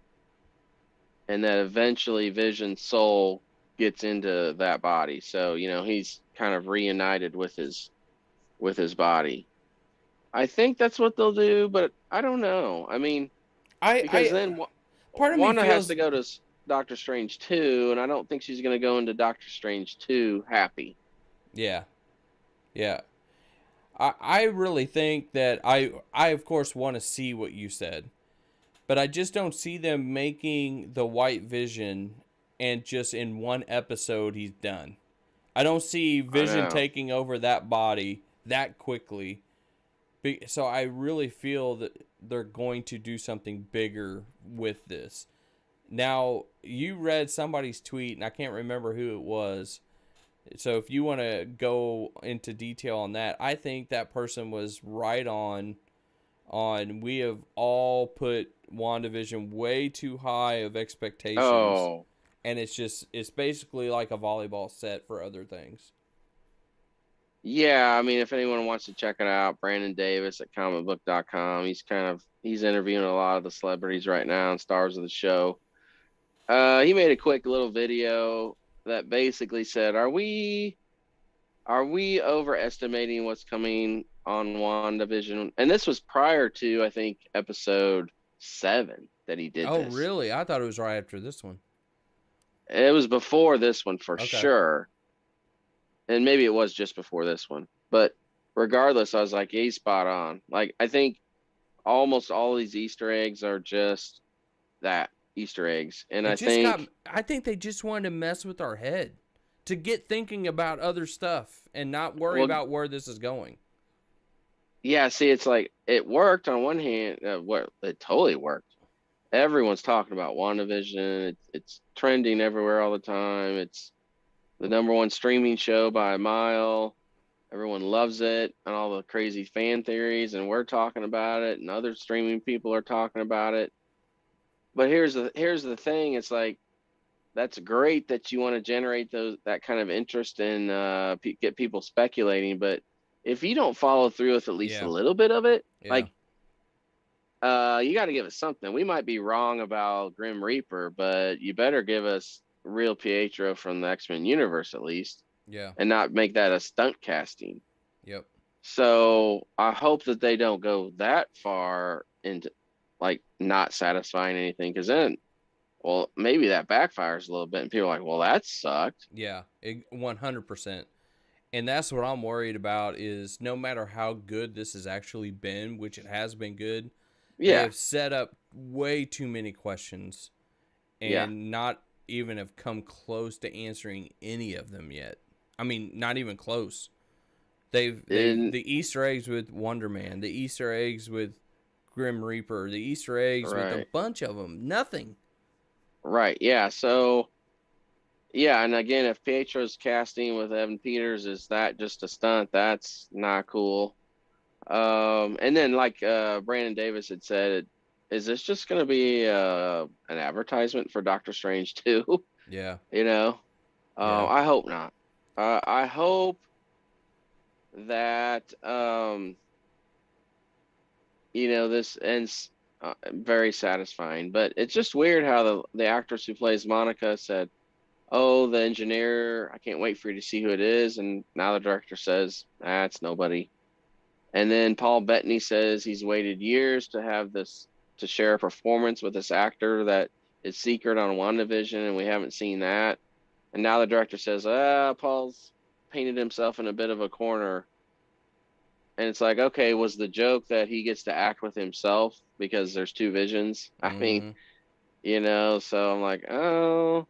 and that eventually Vision's soul gets into that body. So, he's kind of reunited with his body. I think that's what they'll do, but I don't know. I mean, because I then part of me Wanda has to feels go to Doctor Strange 2, and I don't think she's going to go into Doctor Strange 2 happy. yeah, yeah. I really think that I of course want to see what you said, but I just don't see them making the White Vision and just in one episode he's done. I don't see I Vision know. taking over that body that quickly. So I really feel that they're going to do something bigger with this. Now, you read somebody's tweet, and I can't remember who it was. So if you want to go into detail on that, I think that person was right on we have all put WandaVision way too high of expectations, Oh, and it's basically like a volleyball set for other things. Yeah, I mean, if anyone wants to check it out, Brandon Davis at comicbook.com. He's interviewing a lot of the celebrities right now and stars of the show. He made a quick little video that basically said, are we overestimating what's coming on WandaVision? And this was prior to, I think, episode 7 that he did Oh, this. really? I thought it was right after this one. It was before this one for Okay. sure. And maybe it was just before this one. But regardless, I was like, yeah, he's spot on. Like, I think almost all these Easter eggs are just that, Easter eggs. And It I just got. think, I think they just wanted to mess with our head, to get thinking about other stuff and not worry well, about where this is going. yeah, see, it's like it worked on one hand. It totally worked. Everyone's talking about WandaVision. It's trending everywhere all the time. It's the number one streaming show by a mile. Everyone loves it and all the crazy fan theories, and we're talking about it, and other streaming people are talking about it. But here's the thing. It's like that's great that you want to generate that kind of interest and get people speculating. But if you don't follow through with at least a Yeah. little bit of it, Yeah. like you got to give us something. We might be wrong about Grim Reaper, but you better give us real Pietro from the X-Men universe at least, Yeah. and not make that a stunt casting. Yep. So I hope that they don't go that far into like not satisfying anything, because then, well, maybe that backfires a little bit, and people are like, well, that sucked. Yeah. 100%. And that's what I'm worried about is no matter how good this has actually been, which it has been good, they Yeah, have set up way too many questions yeah, and not even have come close to answering any of them yet. I mean, not even close. They've and the Easter eggs with Wonder Man, the Easter eggs with Grim Reaper, the Easter eggs with a right, bunch of them. Nothing. right, yeah. So yeah, and again, if Pietro's casting with Evan Peters is that just a stunt, that's not cool. And then like Brandon Davis had said, is this just going to be an advertisement for Doctor Strange too? Yeah. You know, Yeah. I hope not. I hope that this ends very satisfying. But it's just weird how the actress who plays Monica said, "Oh, the engineer, I can't wait for you to see who it is," and now the director says, "Ah, it's nobody." And then Paul Bettany says he's waited years to have this to share a performance with this actor that is secret on WandaVision, and we haven't seen that. And now the director says, Paul's painted himself in a bit of a corner. And it's like, okay, was the joke that he gets to act with himself because there's two visions? I mean, Mm-hmm. so I'm like, oh,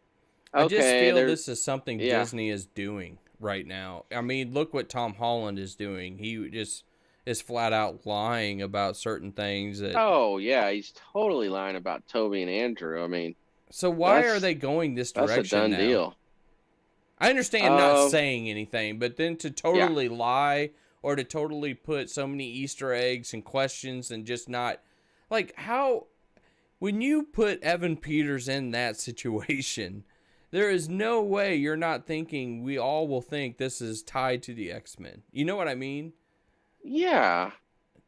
I just okay, feel there, this is something yeah. Disney is doing right now. I mean, look what Tom Holland is doing. He just is flat out lying about certain things that. Oh, yeah, he's totally lying about Toby and Andrew. I mean, So why are that's they going this that's a direction done now? deal. I understand not Um, saying anything, but then to yeah, totally lie or to totally put so many Easter eggs and questions and just not like how when you put Evan Peters in that situation, there is no way you're not thinking we all will think this is tied to the X-Men. You know what I mean? yeah,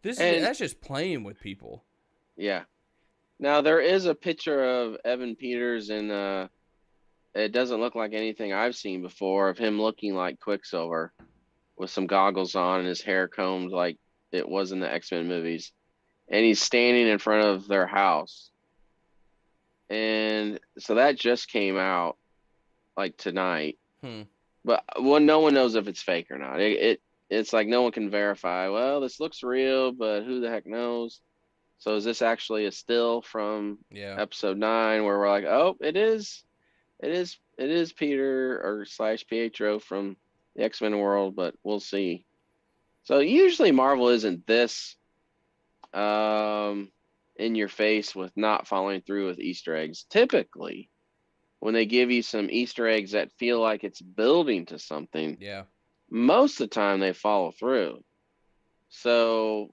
and That's just playing with people. yeah. Now there is a picture of Evan Peters, and it doesn't look like anything I've seen before of him looking like Quicksilver with some goggles on and his hair combed like it was in the X-Men movies. And he's standing in front of their house. And so that just came out like tonight. Hmm. But no one knows if it's fake or not. It's like no one can verify. Well, this looks real, but who the heck knows? So is this actually a still from Yeah. episode 9 where we're like, oh, it is Peter or slash Pietro from the X-Men world, but we'll see. So usually Marvel isn't this um in your face with not following through with Easter eggs. Typically, when they give you some Easter eggs that feel like it's building to something, Yeah. most of the time they follow through. So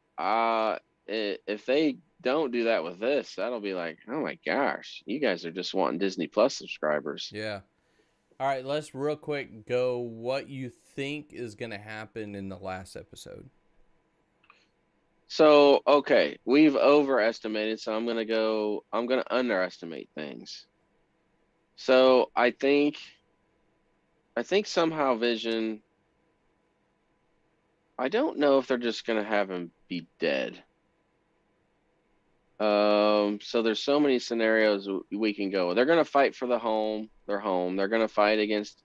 if they don't do that with this, that'll be like, oh my gosh, you guys are just wanting Disney Plus subscribers. Yeah. All right, let's real quick go what you think is going to happen in the last episode? So, okay, we've overestimated, so I'm gonna underestimate things. So I think somehow Vision, I don't know if they're just gonna have him be dead. So there's so many scenarios we can go. They're gonna fight for their home. They're gonna fight against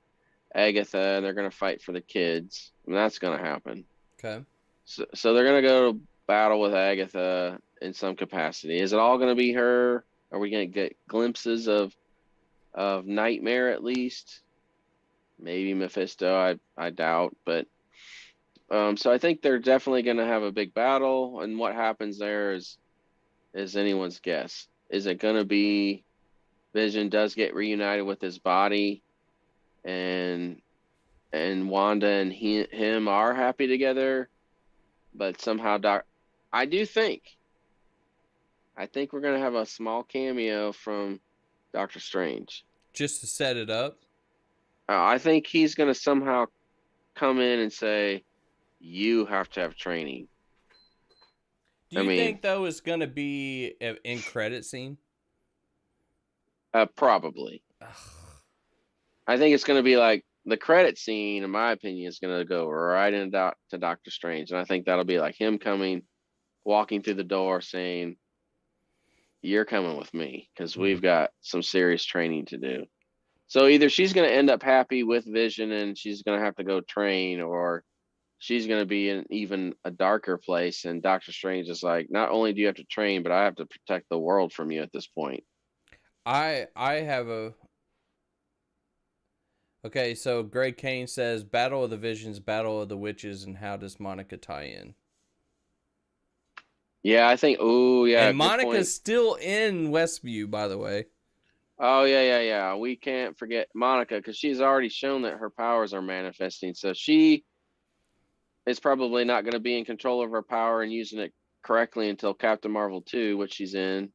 Agatha, and they're gonna fight for the kids. And that's gonna happen. Okay. So they're gonna go to battle with Agatha in some capacity. Is it all gonna be her? Are we gonna get glimpses of Nightmare at least? Maybe Mephisto. I doubt, but so I think they're definitely gonna have a big battle, and what happens there is anyone's guess. Is it gonna be Vision does get reunited with his body, and Wanda and him are happy together, but somehow I do think we're gonna have a small cameo from Doctor Strange. Just to set it up? I think he's gonna somehow come in and say, "You have to have training." Do you think, though, it's going to be an end credit scene? Probably. I think it's gonna be like the credit scene. In my opinion, is gonna go right into to Doctor Strange, and I think that'll be like him walking through the door, saying, "You're coming with me because we've got some serious training to do." So either she's going to end up happy with Vision and she's going to have to go train, or she's going to be in even a darker place. And Doctor Strange is like, not only do you have to train, but I have to protect the world from you at this point. I have a... Okay, so Greg Kane says, Battle of the Visions, Battle of the Witches, and how does Monica tie in? Yeah, I think, oh, yeah. And Monica's still in Westview, by the way. Oh, yeah. We can't forget Monica because she's already shown that her powers are manifesting. So she is probably not going to be in control of her power and using it correctly until Captain Marvel 2, which she's in.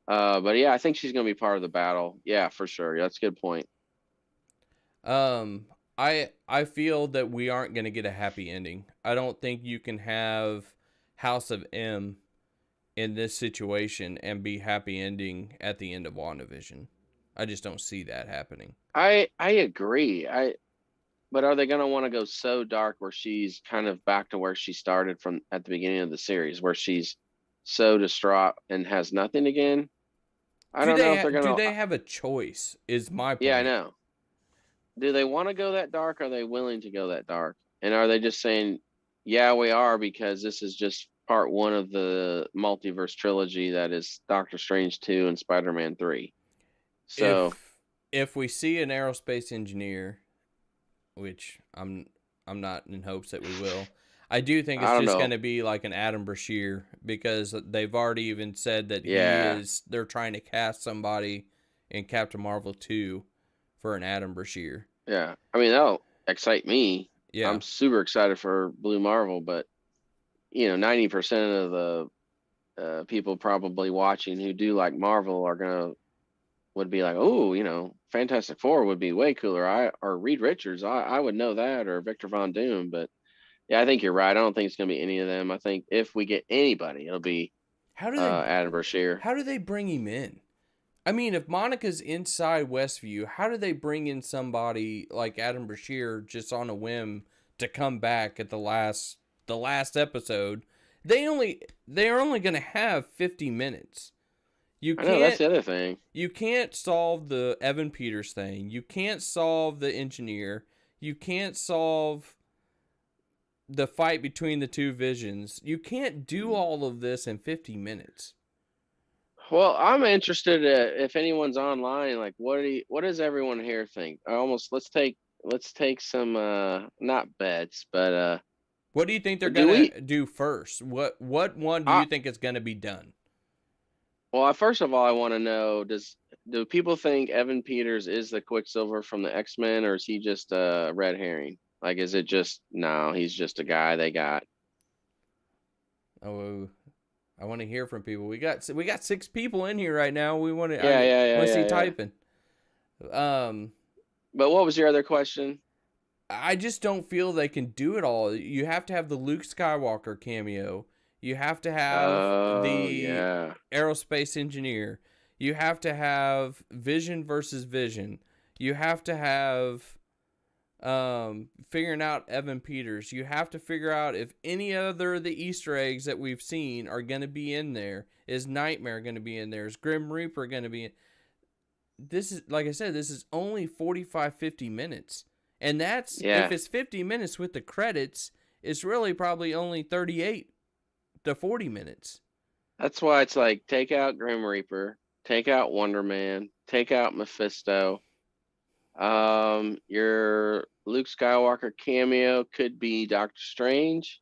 But yeah, I think she's going to be part of the battle. Yeah, for sure. That's a good point. I feel that we aren't going to get a happy ending. I don't think you can have House of M in this situation and be happy ending at the end of WandaVision. I just don't see that happening. I agree. But are they going to want to go so dark where she's kind of back to where she started from at the beginning of the series, where she's so distraught and has nothing again? I don't know if they're going to. Do they have a choice? Is my point. Yeah, I know. Do they want to go that dark? Are they willing to go that dark? And are they just saying, yeah, we are, because this is just part one of the multiverse trilogy that is Doctor Strange 2 and Spider-Man 3. So if we see an aerospace engineer, which I'm not in hopes that we will, I do think it's just going to be like an Adam Brashear, because they've already even said that they're trying to cast somebody in Captain Marvel 2 for an Adam Brashear. Yeah. I mean, that'll excite me. Yeah. I'm super excited for Blue Marvel, but 90% of the people probably watching who do like Marvel would be like, oh, Fantastic Four would be way cooler. Or Reed Richards, I would know that, or Victor Von Doom. But yeah, I think you're right. I don't think it's gonna be any of them. I think if we get anybody, it'll be Adam Brashear. How do they bring him in? I mean, if Monica's inside Westview, how do they bring in somebody like Adam Brashear just on a whim to come back at the last episode? They're only going to have 50 minutes. I know, that's the other thing. You can't solve the Evan Peters thing. You can't solve the engineer. You can't solve the fight between the two visions. You can't do all of this in 50 minutes. Well, I'm interested if anyone's online, like what does everyone here think? Let's take some not bets, but what do you think they're gonna do first? What one do you think is gonna be done? Well, first of all, I want to know, do people think Evan Peters is the Quicksilver from the X-Men, or is he just a red herring? Like, is it just, no, he's just a guy they got? Oh, I want to hear from people. We got 6 people in here right now. We want to yeah, see typing. But what was your other question? I just don't feel they can do it all. You have to have the Luke Skywalker cameo. You have to have Oh the yeah. aerospace engineer. You have to have Vision versus Vision. You have to have figuring out Evan Peters. You have to figure out if any other of the Easter eggs that we've seen are going to be in there. Is Nightmare going to be in there? Is Grim Reaper going to be in? This is, like I said, this is only 45-50 minutes. And that's, if Yeah. it's 50 minutes with the credits, it's really probably only 38 to 40 minutes. That's why it's like take out Grim Reaper, take out Wonder Man, take out Mephisto. Your Luke Skywalker cameo could be Doctor Strange,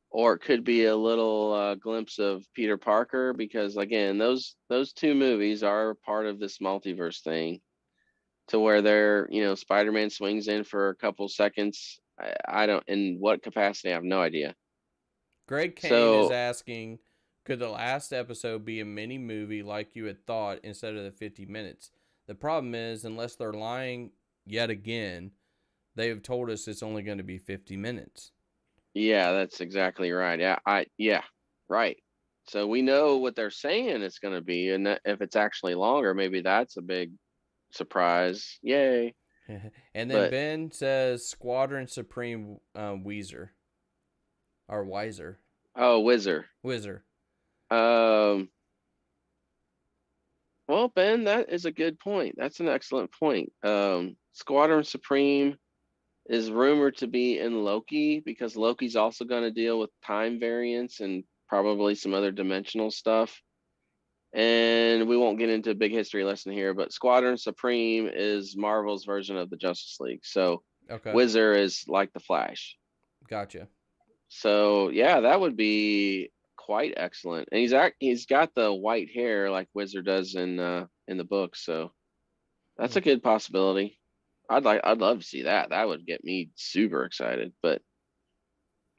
or it could be a little glimpse of Peter Parker, because again, those two movies are part of this multiverse thing, to where they're, Spider-Man swings in for a couple seconds. I don't, in what capacity, I have no idea. Greg Kane is So asking, could the last episode be a mini movie like you had thought instead of the 50 minutes? The problem is, unless they're lying yet again, they have told us it's only going to be 50 minutes. yeah, that's exactly right. Yeah, right. So we know what they're saying it's going to be, and if it's actually longer, maybe that's a big surprise. Yay! And then But Ben says Squadron Supreme Weezer. Or Wiser. oh, Whizzer. Whizzer. Um. Well, Ben, that is a good point. That's an excellent point. Squadron Supreme is rumored to be in Loki, because Loki's also going to deal with time variance and probably some other dimensional stuff. And we won't get into a big history lesson here, but Squadron Supreme is Marvel's version of the Justice League. So Okay. Whizzer is like the Flash. Gotcha. So yeah, that would be quite excellent. And he's got the white hair like Whizzer does in the book. So that's a good possibility. I'd love to see that. That would get me super excited. But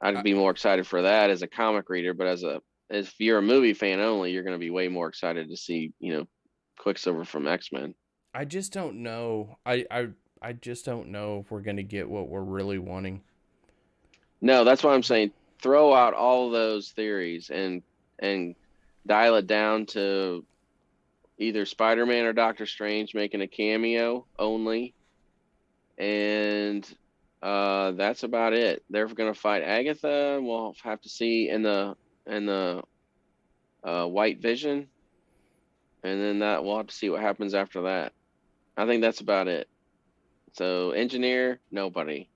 I'd be more excited for that as a comic reader. But if you're a movie fan only, you're going to be way more excited to see, Quicksilver from X-Men. I just don't know. I just don't know if we're gonna get what we're really wanting. No, that's what I'm saying. Throw out all those theories and dial it down to either Spider-Man or Doctor Strange making a cameo only, and that's about it. They're going to fight Agatha. We'll have to see in the White Vision, and then that we'll have to see what happens after that. I think that's about it. So engineer, nobody.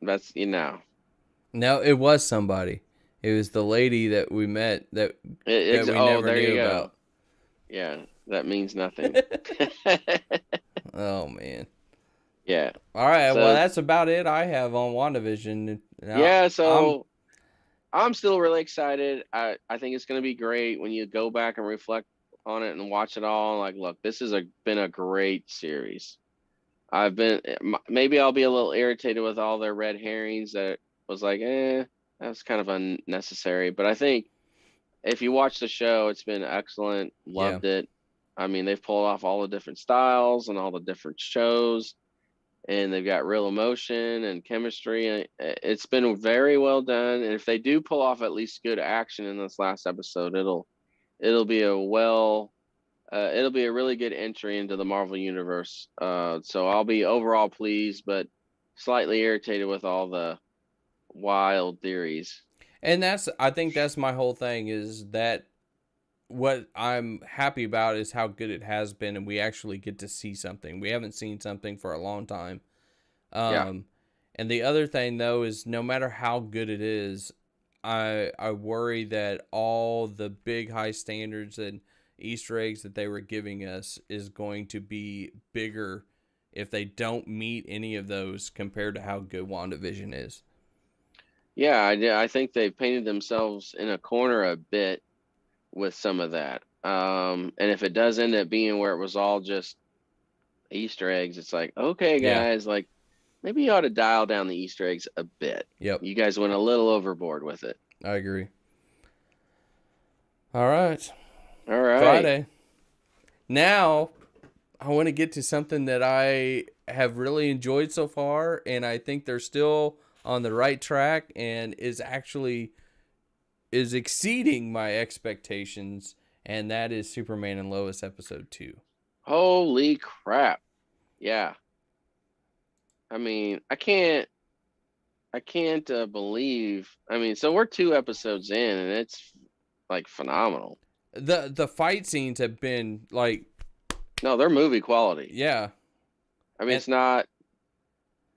That's No, it was somebody. It was the lady that we met that we never there knew you go. about. Yeah, that means nothing. Oh man. Yeah. All right. So, Well, that's about it I have on WandaVision. Now, yeah. So I'm still really excited. I think it's going to be great when you go back and reflect on it and watch it all. Like, look, this has been a great series. Maybe I'll be a little irritated with all their red herrings that was like, that's kind of unnecessary. But I think if you watch the show, it's been excellent. Loved it. I mean, they've pulled off all the different styles and all the different shows, and they've got real emotion and chemistry. It's been very well done. And if they do pull off at least good action in this last episode, it'll be it'll be a really good entry into the Marvel universe. So I'll be overall pleased, but slightly irritated with all the wild theories. And I think that's my whole thing, is that what I'm happy about is how good it has been, and we actually get to see something. We haven't seen something for a long time. Yeah. And the other thing, though, is no matter how good it is, I worry that all the big high standards and Easter eggs that they were giving us is going to be bigger if they don't meet any of those compared to how good WandaVision is. Yeah, I think they've painted themselves in a corner a bit with some of that. And if it does end up being where it was all just Easter eggs, it's like, okay, guys, like maybe you ought to dial down the Easter eggs a bit. Yep. You guys went a little overboard with it. I agree. All right. All right. Friday. Now, I want to get to something that I have really enjoyed so far, and I think they're still on the right track, and is exceeding my expectations, and that is Superman and Lois episode 2. Holy crap. Yeah. I mean, I can't believe. I mean, so we're 2 episodes in, and it's like phenomenal. The fight scenes have been like, No, they're movie quality. yeah. I mean, And it's not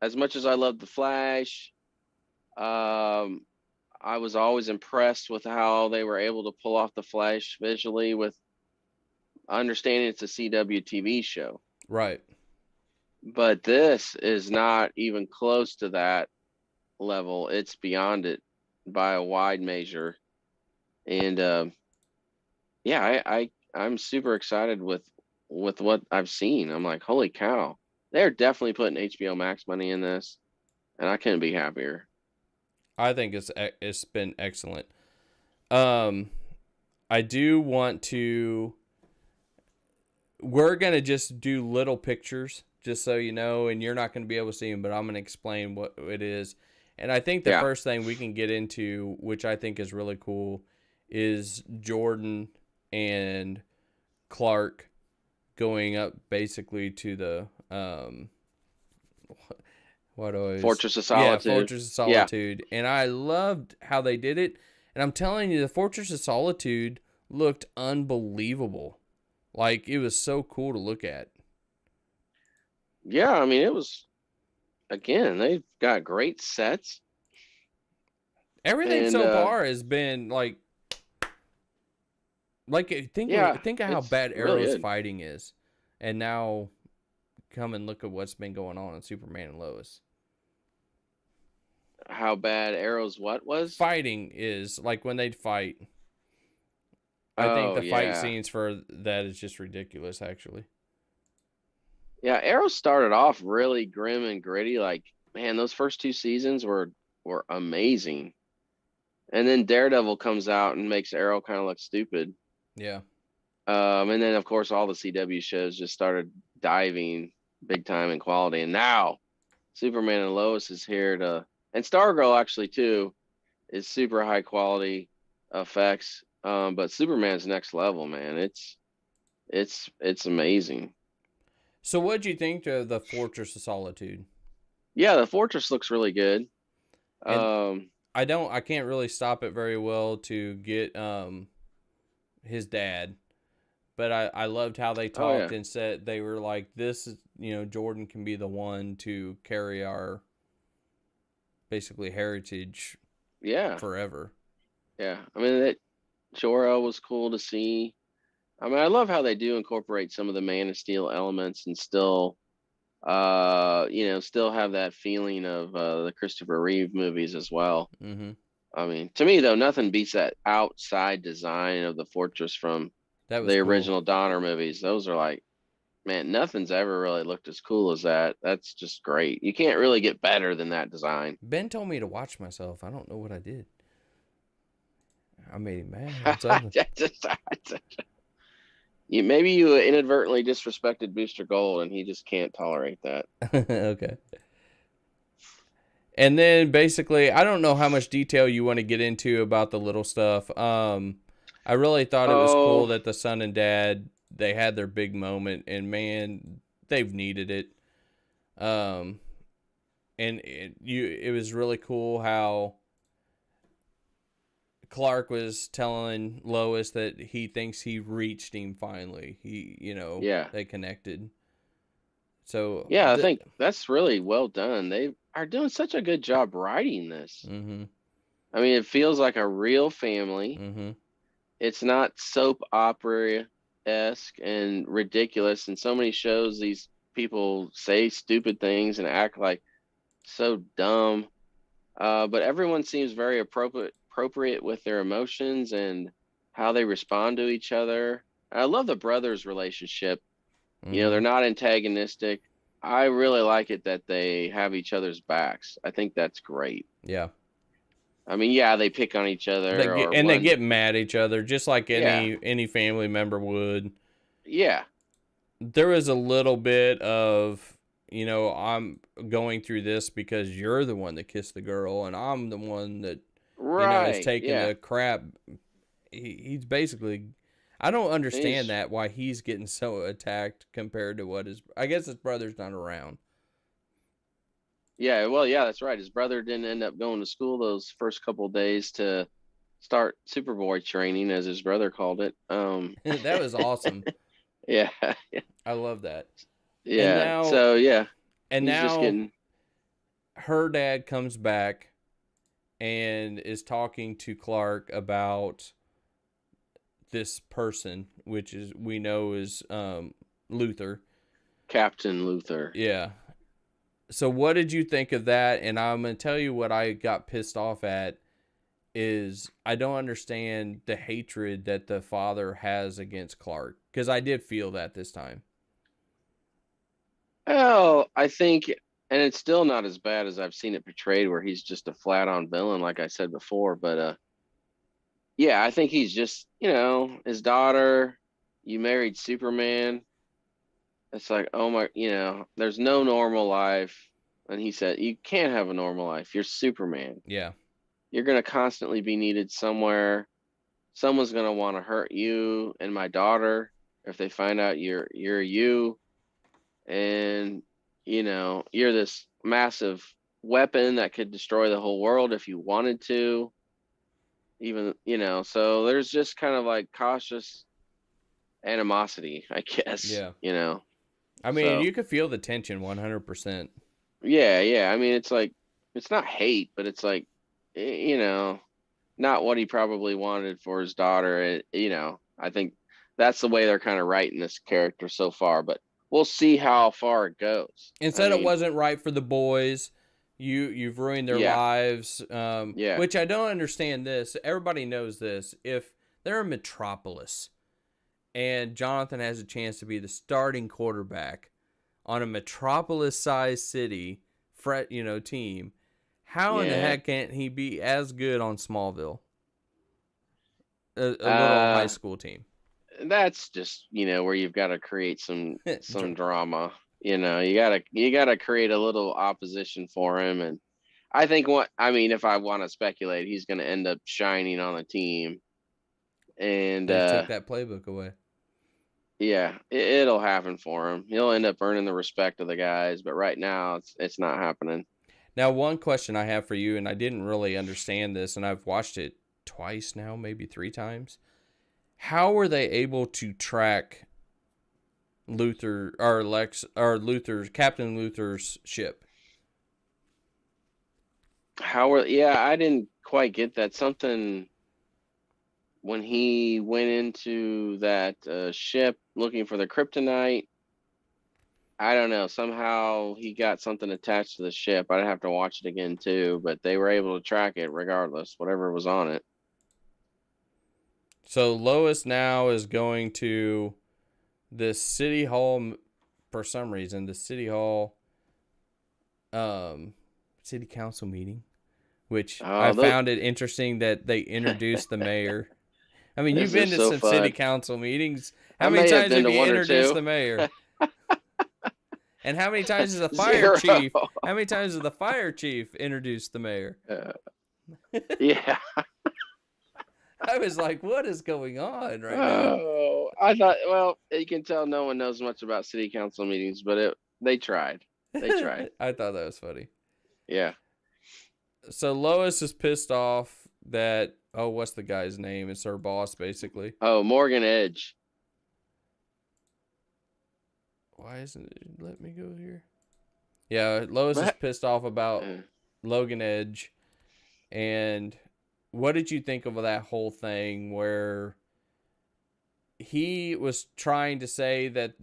as much as I love The Flash. I was always impressed with how they were able to pull off The Flash visually, with understanding it's a CW TV show. right. But this is not even close to that level. It's beyond it by a wide measure. And yeah, I'm super excited with what I've seen. I'm like, holy cow, they're definitely putting HBO Max money in this, and I couldn't be happier. I think it's been excellent. I do want to. We're gonna just do little pictures, just so you know, and you're not gonna be able to see them, but I'm gonna explain what it is. And I think the Yeah. first thing we can get into, which I think is really cool, is Jordan and Clark going up basically to the Fortress of Solitude. Yeah, Fortress of Solitude. Yeah. And I loved how they did it. And I'm telling you, the Fortress of Solitude looked unbelievable. Like, it was so cool to look at. Yeah, I mean, it was, again, they've got great sets. Everything so far has been like think of how bad Arrow's really fighting is, and now come and look at what's been going on in Superman and Lois. How bad Arrow's what was? Fighting is, like, when they'd fight. I think the fight scenes for that is just ridiculous, actually. Yeah, Arrow started off really grim and gritty. Like, man, those first 2 seasons were amazing. And then Daredevil comes out and makes Arrow kind of look stupid. Yeah. And then, of course, all the CW shows just started diving big time in quality. And now Superman and Lois is here to, and Stargirl actually too, is super high quality effects. But Superman's next level, man. It's amazing. So what'd you think of the Fortress of Solitude? Yeah, the Fortress looks really good. And I can't really stop it very well to get his dad. But I loved how they talked and said they were like, this is, Jordan can be the one to carry our basically heritage forever. Yeah. I mean, that Jor-El was cool to see. I mean, I love how they do incorporate some of the Man of Steel elements and still still have that feeling of the Christopher Reeve movies as well. Mm-hmm. I mean, to me though, nothing beats that outside design of the fortress from the original Donner movies. Those are like, man, nothing's ever really looked as cool as that. That's just great. You can't really get better than that design. Ben told me to watch myself. I don't know what I did. I made him mad. Maybe you inadvertently disrespected Booster Gold, and he just can't tolerate that. Okay. And then basically, I don't know how much detail you want to get into about the little stuff. I really thought it was cool that the son and dad, they had their big moment, and man, they've needed it. And it was really cool how Clark was telling Lois that he thinks he reached him finally. They connected. So yeah, I think that's really well done. They are doing such a good job writing this. Mm-hmm. I mean, it feels like a real family. Mm-hmm. It's not soap opera-esque and ridiculous. In so many shows, these people say stupid things and act like so dumb. But everyone seems very appropriate with their emotions and how they respond to each other. I love the brothers' relationship. Mm-hmm. They're not antagonistic. I really like it that they have each other's backs. I think that's great. Yeah. I mean, yeah, they pick on each other. They get mad at each other, just like any family member would. Yeah. There was a little bit of, I'm going through this because you're the one that kissed the girl, and I'm the one that, is Right. taking Yeah. the crap. He's basically, I don't understand He's that, why he's getting so attacked compared to I guess his brother's not around. Yeah, well, yeah, that's right. His brother didn't end up going to school those first couple of days to start Superboy training, as his brother called it. That was awesome. Yeah, I love that. And yeah. now, So yeah, and he's just now getting. her dad comes back and is talking to Clark about this person, which is we know is Luther. Captain Luther. Yeah. So what did you think of that? And I'm gonna tell you what I got pissed off at is I don't understand the hatred that the father has against Clark, because I did feel that this time. Oh, I think, and it's still not as bad as I've seen it portrayed, where he's just a flat on villain, like I said before. But yeah, I think he's just, his daughter. You married Superman. It's like, oh my, there's no normal life. And he said, you can't have a normal life. You're Superman. Yeah. You're going to constantly be needed somewhere. Someone's going to want to hurt you and my daughter if they find out you're you. And, you're this massive weapon that could destroy the whole world if you wanted to. Even, so there's just kind of like cautious animosity, I guess, Yeah. I mean, So you could feel the tension 100%. yeah. I mean, it's like, it's not hate, but it's like, not what he probably wanted for his daughter. I think that's the way they're kind of writing this character so far, but we'll see how far it goes. And I said it mean, wasn't right for the boys. You've ruined their yeah, lives. yeah, Which I don't understand this. Everybody knows this. If they're a metropolis and Jonathan has a chance to be the starting quarterback on a metropolis-sized city, team, how in the yeah. heck can't he be as good on Smallville, a little high Uh, school team? that's just, where you've got to create some drama. You gotta create a little opposition for him, and I think if I want to speculate, he's going to end up shining on the team, and They took that playbook away. yeah, it'll happen for him. He'll end up earning the respect of the guys, but right now it's not happening. Now, one question I have for you, and I didn't really understand this, and I've watched it twice now, maybe 3 times. How were they able to track Captain Luther's ship? Yeah, I didn't quite get that. Something when he went into that ship looking for the kryptonite. I don't know. Somehow he got something attached to the ship. I'd have to watch it again too, but they were able to track it regardless, whatever was on it. So Lois now is going to this city hall for some reason. The city council meeting, which I Oh, found it interesting that they introduced the mayor. I mean, you've this been is to so some city fun. council meetings. I How many may have times been have to you one or introduced two. the mayor? And how many times has the fire Zero. chief? How many times has the fire chief introduced the mayor? Yeah. I was like, what is going on right now? Oh, I thought. Well, you can tell no one knows much about city council meetings, but they tried. They tried. I thought that was funny. Yeah. So Lois is pissed off that, what's the guy's name? It's her boss, basically. Oh, Morgan Edge. Why isn't it let me go here? Yeah, Lois is pissed off about Logan Edge. And what did you think of that whole thing where he was trying to say that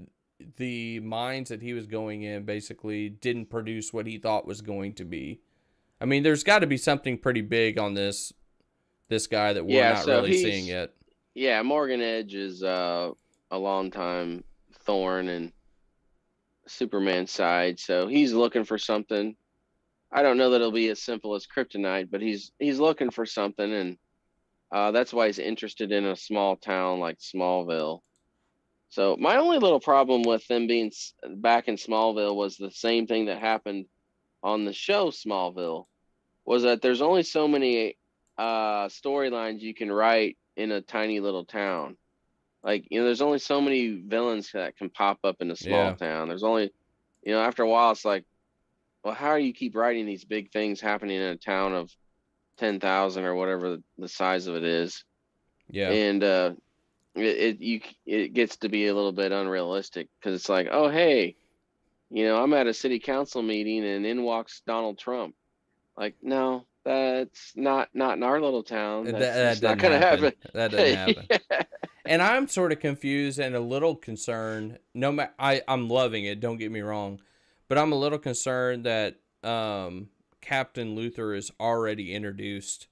the mines that he was going in basically didn't produce what he thought was going to be? I mean, there's got to be something pretty big on this guy that we're not really seeing yet. Yeah, Morgan Edge is a longtime thorn in Superman's side, so he's looking for something. I don't know that it'll be as simple as kryptonite, but he's looking for something, and that's why he's interested in a small town like Smallville. So my only little problem with them being back in Smallville was the same thing that happened on the show Smallville, was that there's only so many storylines you can write in a tiny little town. Like, there's only so many villains that can pop up in a small Yeah. town. There's only, after a while, it's like, well, how do you keep writing these big things happening in a town of 10,000 or whatever the size of it is? Yeah. And it gets to be a little bit unrealistic because it's like, oh, hey, I'm at a city council meeting and in walks Donald Trump. Like, no, that's not in our little town. That's That just not doesn't going to happen. happen. That doesn't happen. And I'm sort of confused and a little concerned. I'm loving it. Don't get me wrong, but I'm a little concerned that Captain Luthor is already introduced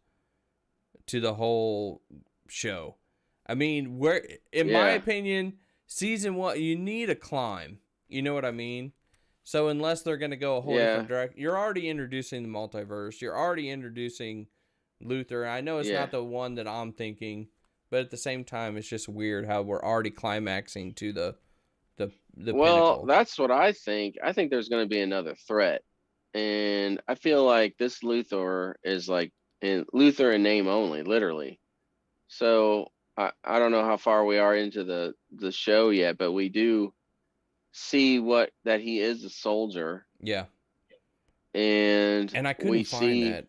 to the whole show. I mean, in my Yeah, opinion, season 1, you need a climb. You know what I mean? So unless they're going to go a whole yeah, different direction, you're already introducing the multiverse. You're already introducing Luthor. I know it's yeah. not the one that I'm thinking, but at the same time, it's just weird how we're already climaxing to the Well, pinnacle. that's what I think. I think there's going to be another threat. And I feel like this Luthor is like in Luthor in name only, literally. So I don't know how far we are into the show yet, but we do see that he is a soldier, Yeah, and and I we couldn't find see, that.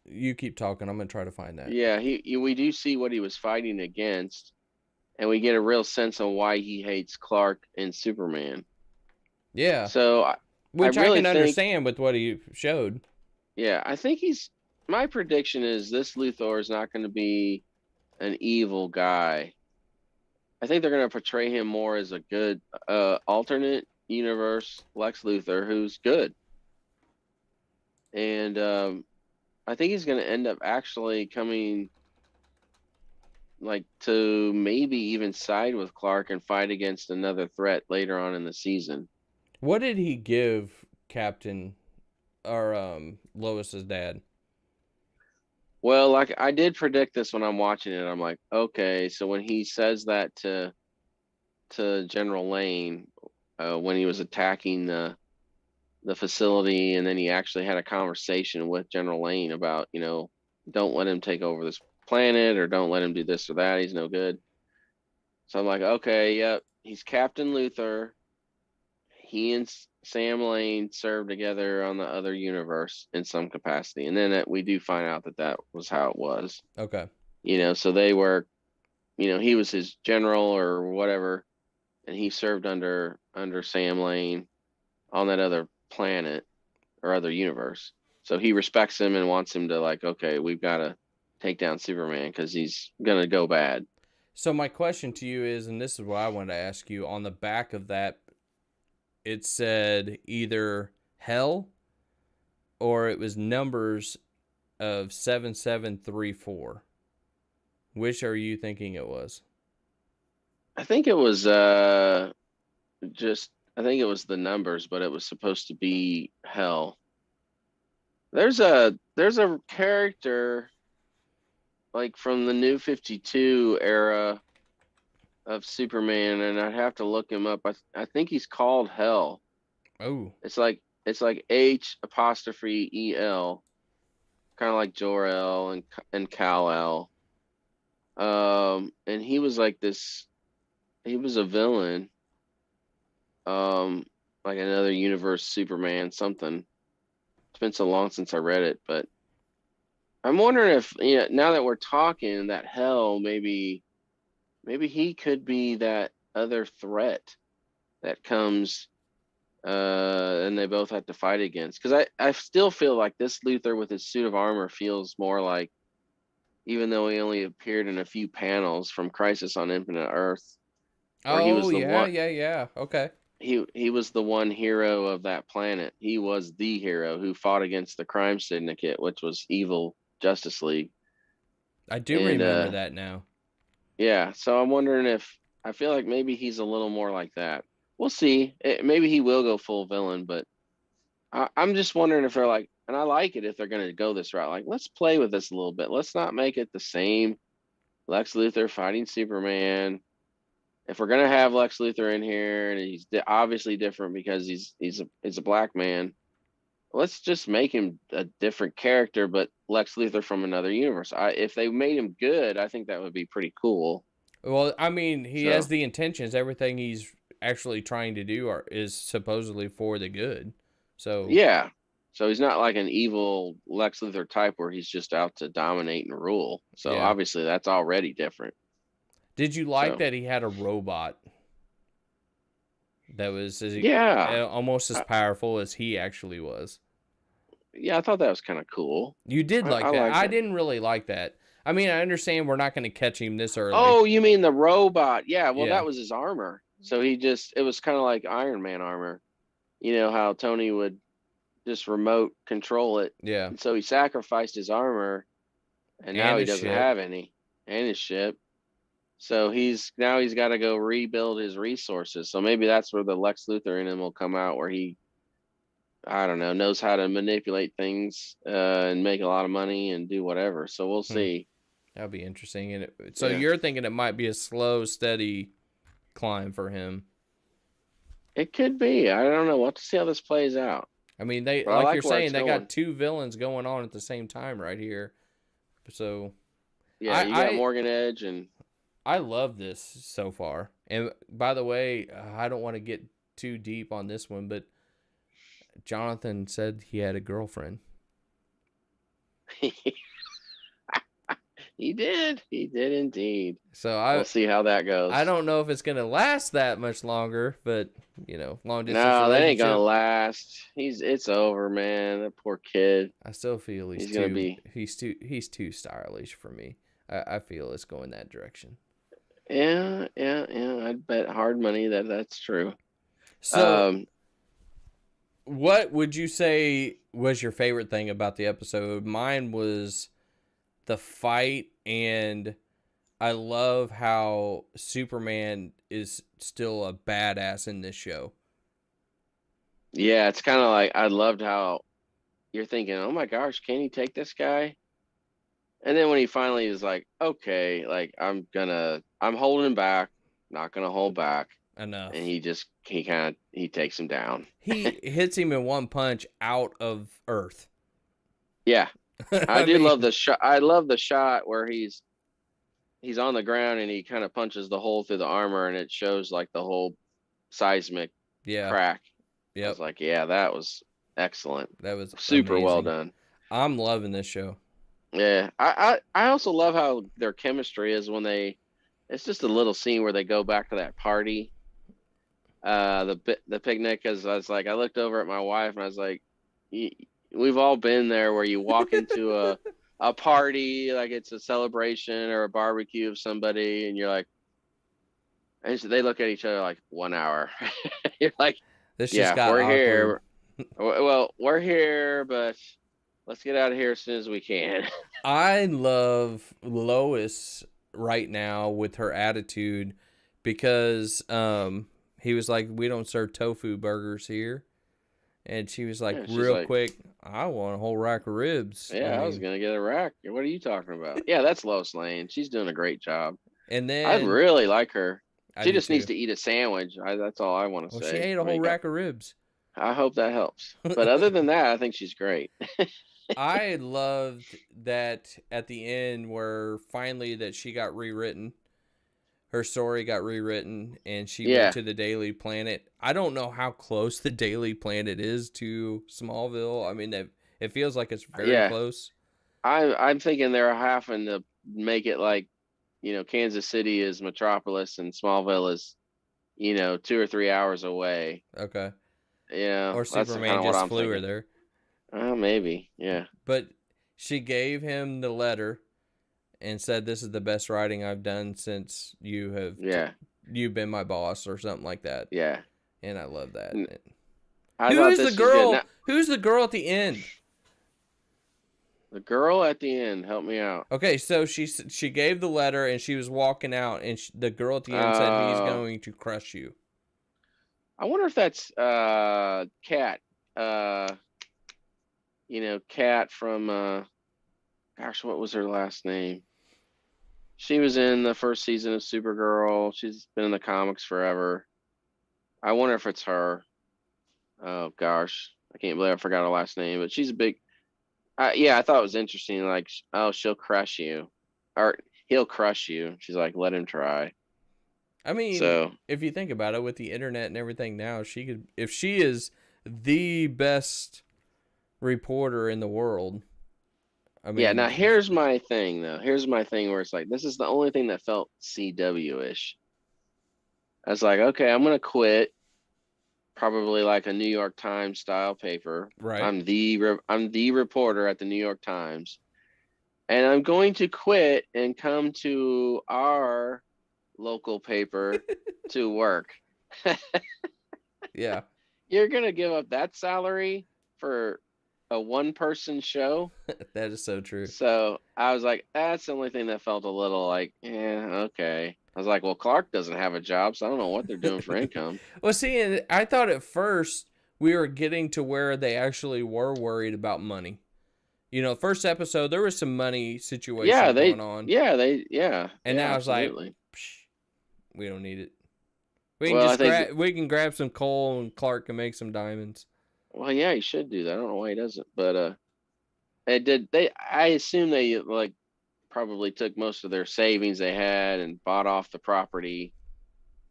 You keep talking. I'm gonna try to find that. yeah, we do see what he was fighting against, and we get a real sense of why he hates Clark and Superman. Yeah, So I which I really can think, understand with what he showed. yeah, I think my prediction is this Luthor is not going to be an evil guy. I think they're going to portray him more as a good alternate universe Lex Luthor who's good. And I think he's going to end up actually coming like to maybe even side with Clark and fight against another threat later on in the season. What did he give Captain or Lois's dad? Well, like I did predict this when I'm watching it. I'm like, okay, so when he says that to General Lane when he was attacking the facility, and then he actually had a conversation with General Lane about, don't let him take over this planet or don't let him do this or that. He's no good. So I'm like, okay, yep, he's Captain Luthor. He and Sam Lane served together on the other universe in some capacity, and then we do find out that was how it was. Okay. So they were, he was his general or whatever, and he served under Sam Lane on that other planet or other universe. So he respects him and wants him to, like, okay, we've got to take down Superman because he's gonna go bad. So my question to you is, and this is what I wanted to ask you, on the back of that, it said either hell or it was numbers of 7734. Which are you thinking it was? I think it was just I think it was the numbers, but it was supposed to be hell. There's a character like from the New 52 era of Superman, and I'd have to look him up. I think he's called Hell. Oh, It's like H apostrophe E-L, kind of like Jor-El and Kal-El. And he was like this. He was a villain. Like another universe Superman something. It's been so long since I read it, but I'm wondering if, now that we're talking, that Hell maybe he could be that other threat that comes and they both have to fight against. Because I still feel like this Luthor with his suit of armor feels more like, even though he only appeared in a few panels from Crisis on Infinite Earth, where he was oh the yeah, one yeah, yeah. Okay. he was the one hero of that planet. He was the hero who fought against the crime syndicate, which was evil Justice League. I do And remember that now. yeah, so I'm wondering if I feel like maybe he's a little more like that. We'll see. Maybe he will go full villain, but I'm just wondering if they're like, and I like it if they're going to go this route. Like, let's play with this a little bit. Let's not make it the same Lex Luthor fighting Superman if we're gonna have Lex Luthor in here, and he's obviously different because he's a black man, let's just make him a different character, but Lex Luthor from another universe. If they made him good, I think that would be pretty cool. Well, I mean, he So, has the intentions. Everything he's actually trying to do is supposedly for the good. So yeah. So he's not like an evil Lex Luthor type where he's just out to dominate and rule. So yeah. obviously that's already different. Did you like So that he had a robot that was yeah, almost as powerful as he actually was? yeah, I thought that was kind of cool. You did like I that. like I that. didn't really like that. I mean, I understand we're not going to catch him this early. Oh, you mean the robot? Yeah, well, Yeah. that was his armor. So it was kind of like Iron Man armor. You know how Tony would just remote control it. Yeah. And so he sacrificed his armor, and And now he his doesn't ship. have any, and his ship. So he's got to go rebuild his resources. So maybe that's where the Lex Luthor in him will come out, where he, I don't know, knows how to manipulate things and make a lot of money and do whatever. So we'll see. That'd be interesting. And so Yeah. you're thinking it might be a slow, steady climb for him. It could be. I don't know. We'll have to see how this plays out. I mean, they But I like like you're where saying, it's they going. got two villains going on at the same time right here. So Yeah, you got Morgan Edge and I love this so far. And by the way, I don't want to get too deep on this one, but Jonathan said he had a girlfriend. he did indeed. So we'll see how that goes. I don't know if it's gonna last that much longer, but long distance No, that ain't gonna relationship. last. It's over, man. That poor kid. I still feel he's too stylish for me. I feel it's going that direction. Yeah. I'd bet hard money that's true. So, what would you say was your favorite thing about the episode? Mine was the fight, and I love how Superman is still a badass in this show. Yeah, it's kind of like I loved how you're thinking, oh my gosh, can he take this guy? And then when he finally is like, okay, like I'm holding him back, not gonna hold back Enough. And he takes him down. He hits him in one punch out of Earth. Yeah. I love the shot. I love the shot where he's on the ground and he kind of punches the hole through the armor and it shows like the whole seismic crack. Yeah. I was like, yeah, that was excellent. That was super amazing. well done. I'm loving this show. Yeah. I also love how their chemistry is when it's just a little scene where they go back to that party. The picnic, because I was like, I looked over at my wife and I was like, we've all been there where you walk into a party, like it's a celebration or a barbecue of somebody, and you're like, and they look at each other like 1 hour. You're like, this just got we're awkward. here. Well, we're here, but let's get out of here as soon as we can. I love Lois right now with her attitude because he was like, we don't serve tofu burgers here. And she was like, real quick, I want a whole rack of ribs. Yeah, I was going to get a rack. What are you talking about? Yeah, that's Lois Lane. She's doing a great job. And then I really like her. She just needs to to eat a sandwich. That's all I want to say. She ate a whole rack of ribs. I hope that helps. But other than that, I think she's great. I loved that at the end where finally that she got rewritten. Her story got rewritten and she went to the Daily Planet. I don't know how close the Daily Planet is to Smallville. I mean, it feels like it's very close. I'm thinking they're having to make it like, Kansas City is Metropolis and Smallville is, 2 or 3 hours away. Okay. Yeah. Or Superman just flew her there. Maybe. Yeah. But she gave him the letter and said, this is the best writing I've done since you have you've been my boss or something like that. Yeah. And I love that. Who's the girl? Who's the girl at the end? The girl at the end, help me out. Okay, so she gave the letter and she was walking out and the girl at the end said he's going to crush you. I wonder if that's Kat. Kat from gosh, what was her last name? She was in the first season of Supergirl. She's been in the comics forever. I wonder if it's her. Oh gosh, I can't believe I forgot her last name, but she's a big. Yeah, I thought it was interesting. Like, oh, she'll crush you, or he'll crush you. She's like, let him try. I mean, So if you think about it, with the internet and everything now, she could, if she is the best reporter in the world. I yeah, mean, now here's my thing though. Here's my thing where it's like this is the only thing that felt CW-ish. I was like, okay, I'm gonna quit. Probably like a New York Times style paper. right. I'm the reporter at the New York Times, and I'm going to quit and come to our local paper to work. Yeah, You're gonna give up that salary for a one person show? that is so true. So I was like, that's the only thing that felt a little like, okay. I was like, well, Clark doesn't have a job, so I don't know what they're doing for income. Well, see, and I thought at first we were getting to where they actually were worried about money. You know, first episode there was some money Yeah, situation going on, and now it's like, absolutely. psh, we don't need it. We can Well, I just think, we can grab some coal and Clark can make some diamonds. well, yeah, he should do that. I don't know why he doesn't, but it did. I assume they like probably took most of their savings they had and bought off the property,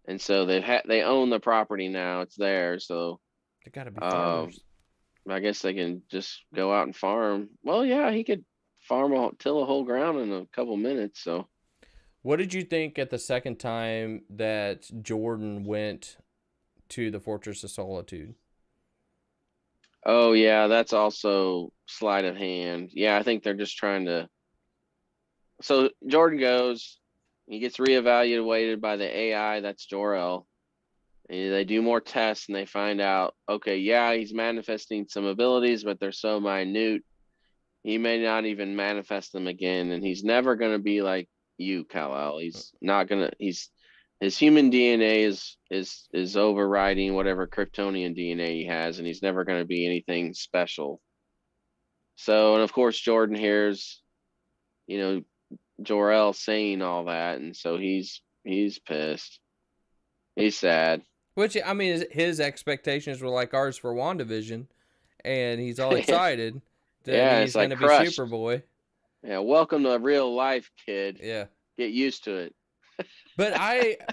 and so they own the property now. It's theirs, so They got to be um, farmers. I guess they can just go out and farm. Well, yeah, he could till a whole ground in a couple minutes. So, What did you think at the second time that Jordan went to the Fortress of Solitude? oh yeah, that's also sleight of hand. Yeah, I think they're just trying to. So Jordan goes, he gets reevaluated by the AI. That's Jor-El. And they do more tests and they find out, okay, yeah, he's manifesting some abilities, but they're so minute, he may not even manifest them again. And he's never going to be like you, Kal-El. He's not going to, his human DNA is overriding whatever Kryptonian DNA he has, and he's never going to be anything special. So, and of course, Jordan hears, you know, Jor-El saying all that, and so he's pissed. He's sad. Which, I mean, his expectations were like ours for Wandavision, and he's all excited that Yeah, it's he's going like to be crushed. Superboy. Yeah, welcome to real life, kid. Yeah. Get used to it. But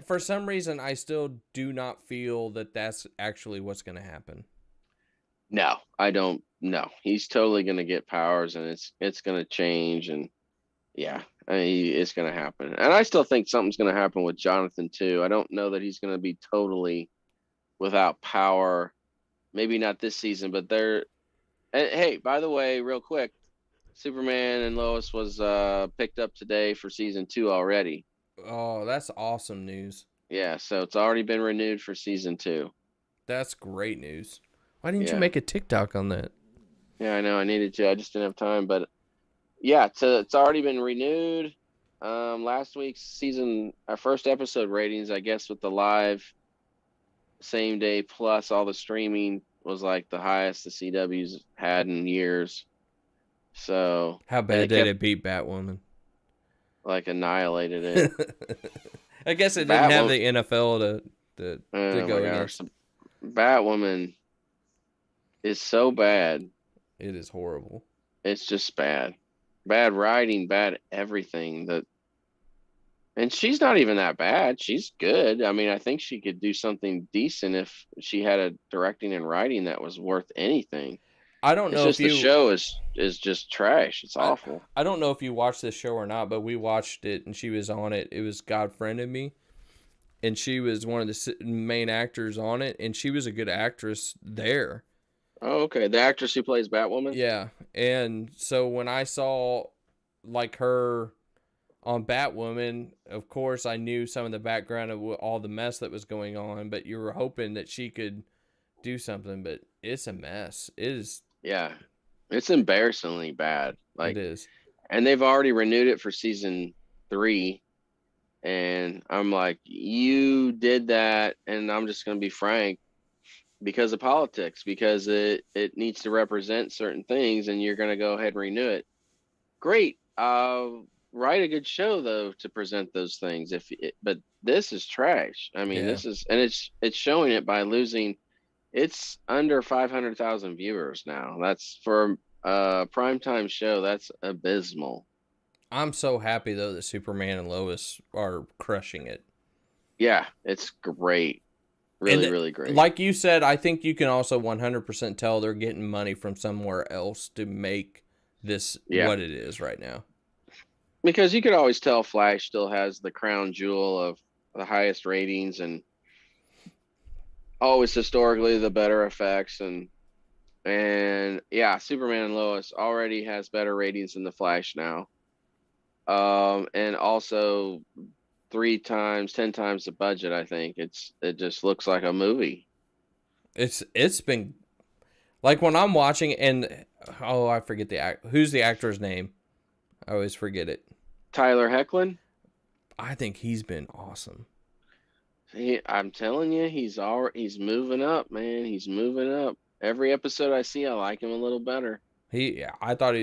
for some reason, I still do not feel that that's actually what's going to happen. No, I don't. No, he's totally gonna get powers, and it's gonna change, and yeah, I mean, it's gonna happen. And I still think something's gonna happen with Jonathan too. I don't know that he's gonna be totally without power. Maybe not this season, but they're. And hey, by the way, real quick, Superman and Lois was picked up today for season 2 already. Oh, that's awesome news. Yeah, so it's already been renewed for season 2. That's great news. Why didn't you Yeah. make a TikTok on that? Yeah, I know I needed to. I just didn't have time, but yeah, it's already been renewed. Last week's season, our first episode ratings, I guess, with the live same day plus all the streaming was like the highest the CW's had in years. So, How and bad it did kept it beat Batwoman? like annihilated it. I guess it didn't have Batwoman, the NFL to oh my go gosh, against. Batwoman is so bad. It is horrible. It's just bad. Bad writing, bad everything. And she's not even that bad. She's good. I mean, I think she could do something decent if she had a directing and writing that was worth anything. I don't It's know if just the you show is just trash. It's I, awful. I don't know if you watched this show or not, but we watched it and she was on it. It was God Friended Me, and she was one of the main actors on it, and she was a good actress there. Oh, okay. The actress who plays Batwoman? Yeah, and so when I saw like her on Batwoman, of course I knew some of the background of all the mess that was going on, but you were hoping that she could do something, but it's a mess. It is. Yeah. It's embarrassingly bad. It Like, is. and they've already renewed it for season 3. And I'm like, you did that, and I'm just gonna be frank, because of politics, because it needs to represent certain things, and you're gonna go ahead and renew it. Great. write a good show though to present those things. But this is trash. I mean, Yeah. this is, and it's showing it by losing. It's under 500,000 viewers now. That's for a primetime show. That's abysmal. I'm so happy though that Superman and Lois are crushing it. Yeah, it's great. Really, And really great. like you said, I think you can also 100% tell they're getting money from somewhere else to make this Yeah, what it is right now. because you could always tell Flash still has the crown jewel of the highest ratings and always historically the better effects and yeah, Superman and Lois already has better ratings than the Flash now. And also 3 times, 10 times the budget. I think it just looks like a movie. It's been like when I'm watching and oh, I forget who's the actor's name. I always forget it. Tyler Hecklin, I think he's been awesome. I'm telling you, he's moving up, man. He's moving up. Every episode I see, I like him a little better. I thought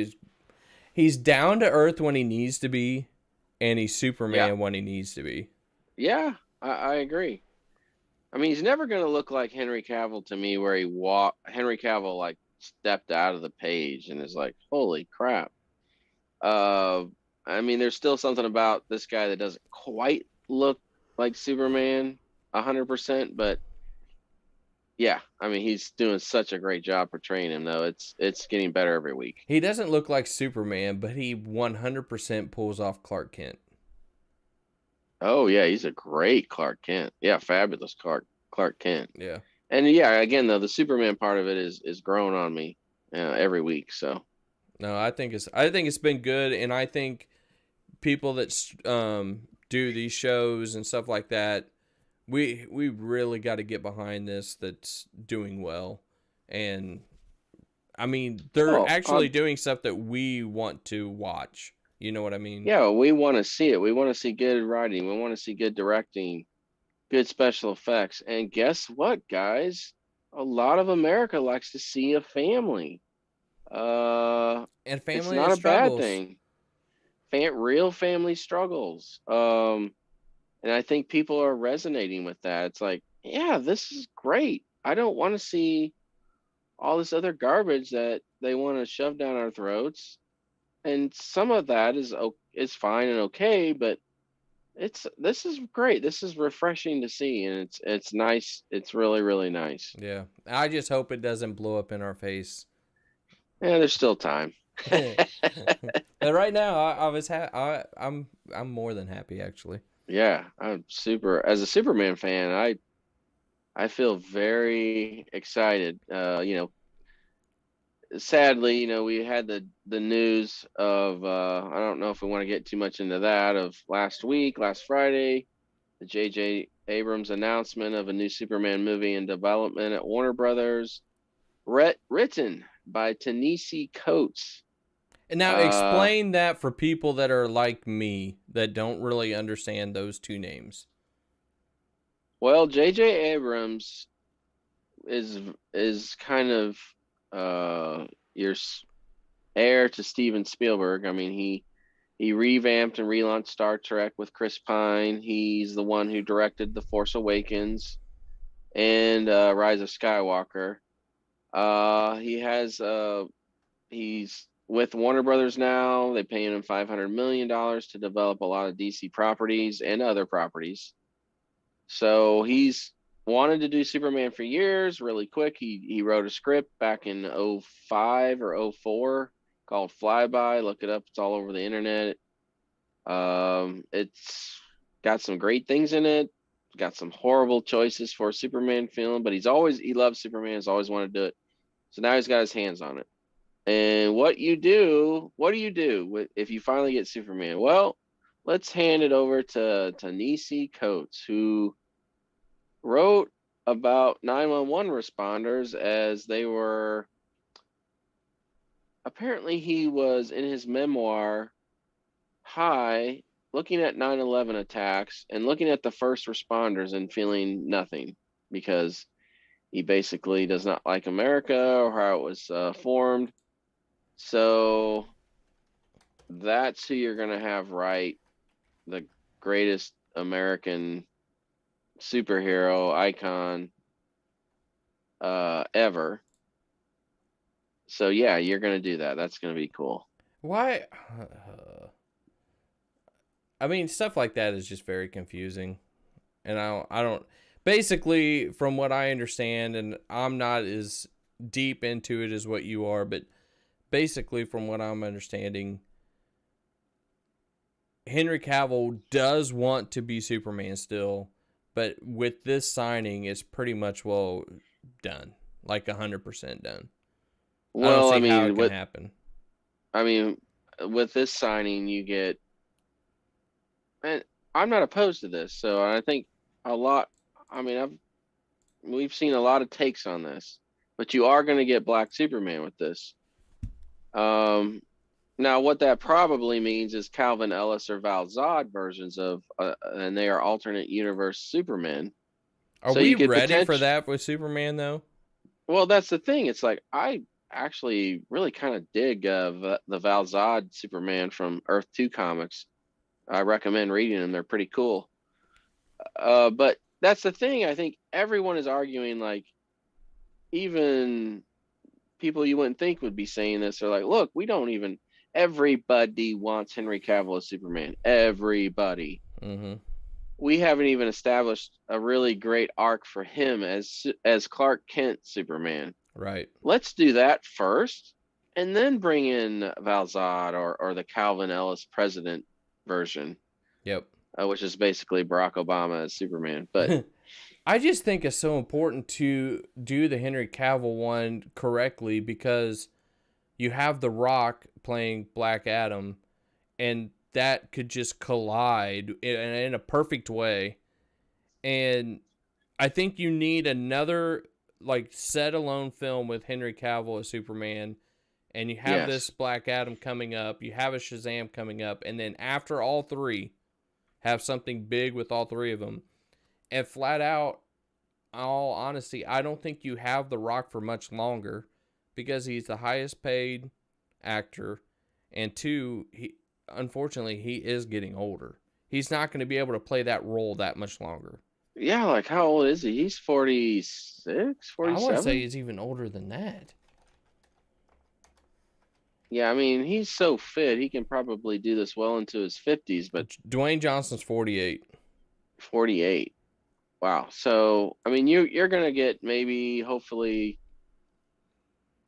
he's down to earth when he needs to be, and he's Yeah, Superman when he needs to be. yeah, I agree. I mean, he's never going to look like Henry Cavill to me, where Henry Cavill like stepped out of the page and is like, holy crap. Uh, I mean, there's still something about this guy that doesn't quite look like Superman 100%, but yeah, I mean, he's doing such a great job portraying him, though. It's getting better every week. He doesn't look like Superman, but he 100% pulls off Clark Kent. Oh yeah, he's a great Clark Kent. Yeah, fabulous Clark Kent. Yeah. And yeah, again though, the Superman part of it is growing on me every week. So No, I think it's been good, and I think people that do these shows and stuff like that, we really got to get behind this. That's doing well, and I mean they're oh, actually doing stuff that we want to watch. You know what I mean? yeah, we want to see it. We want to see good writing. We want to see good directing, good special effects. And guess what, guys? A lot of America likes to see a family. Uh, And it's family not that a bad struggles. thing. Real family struggles. And I think people are resonating with that. It's like, yeah, this is great. I don't want to see all this other garbage that they want to shove down our throats. And some of that is fine and okay, but this is great. This is refreshing to see, and it's nice. It's really really nice. Yeah, I just hope it doesn't blow up in our face. Yeah, there's still time. But right now, I'm more than happy actually. Yeah, I'm super. As a Superman fan, I feel very excited. Sadly, we had the news of I don't know if we want to get too much into that of last Friday, the J.J. Abrams announcement of a new Superman movie in development at Warner Brothers, written by Ta-Nehisi Coates. And now Uh, explain that for people that are like me that don't really understand those two names. well, J.J. Abrams is is kind of your heir to Steven Spielberg. I mean, he revamped and relaunched Star Trek with Chris Pine. He's the one who directed The Force Awakens and Rise of Skywalker. He's with Warner Brothers now. They pay him $500 million to develop a lot of DC properties and other properties. So he's wanted to do Superman for years. Really quick, he wrote a script back in '05 or '04 called Flyby. Look it up; it's all over the internet. It's got some great things in it. Got some horrible choices for a Superman film, but he loves Superman. He's always wanted to do it. So now he's got his hands on it. And what do you do if you finally get Superman? Well, let's hand it over to Ta-Nehisi Coates, who wrote about 911 responders as they were apparently he was in his memoir high looking at 9/11 attacks and looking at the first responders and feeling nothing because he basically does not like America or how it was formed. So that's who you're gonna have write the greatest American superhero icon ever. So yeah, you're gonna do that. That's gonna be cool. Why? I mean, stuff like that is just very confusing, and I don't. Basically, from what I understand, and I'm not as deep into it as what you are, but basically, from what I'm understanding, Henry Cavill does want to be Superman still, but with this signing, it's pretty much done, like 100% done. I don't Well, see how it can happen. I mean, with this signing, you get, and I'm not opposed to this. So I think a lot. I mean, we've seen a lot of takes on this, but you are going to get Black Superman with this. Um, Now, what that probably means is Calvin Ellis or Val Zod versions of, and they are alternate universe Supermen. Are So we you could ready for potentially, that with Superman though? well, that's the thing. It's like I actually really kind of dig the Val Zod Superman from Earth 2 comics. I recommend reading them. They're pretty cool. But that's the thing. I think everyone is arguing, like, even people you wouldn't think would be saying this are like, look, we don't even. Everybody wants Henry Cavill as Superman. Everybody. Mm-hmm. We haven't even established a really great arc for him as Clark Kent Superman. Right. Let's do that first, and then bring in Val Zod or the Calvin Ellis president version, Yep. which is basically Barack Obama as Superman. But I just think it's so important to do the Henry Cavill one correctly because you have The Rock playing Black Adam, and that could just collide in a perfect way. And I think you need another like set alone film with Henry Cavill as Superman, and you have this yes, Black Adam coming up, you have a Shazam coming up, and then after all three, have something big with all three of them. And flat out, all honesty, I don't think you have The Rock for much longer because he's the highest paid actor, and two, he unfortunately he is getting older. He's not going to be able to play that role that much longer. yeah, like how old is he? He's 46, I want to say 47. he's even older than that. Yeah, I mean, he's so fit, he can probably do this well into his 50s, but Dwayne Johnson's 48. 48. Wow. So, I mean, you're gonna get maybe, hopefully,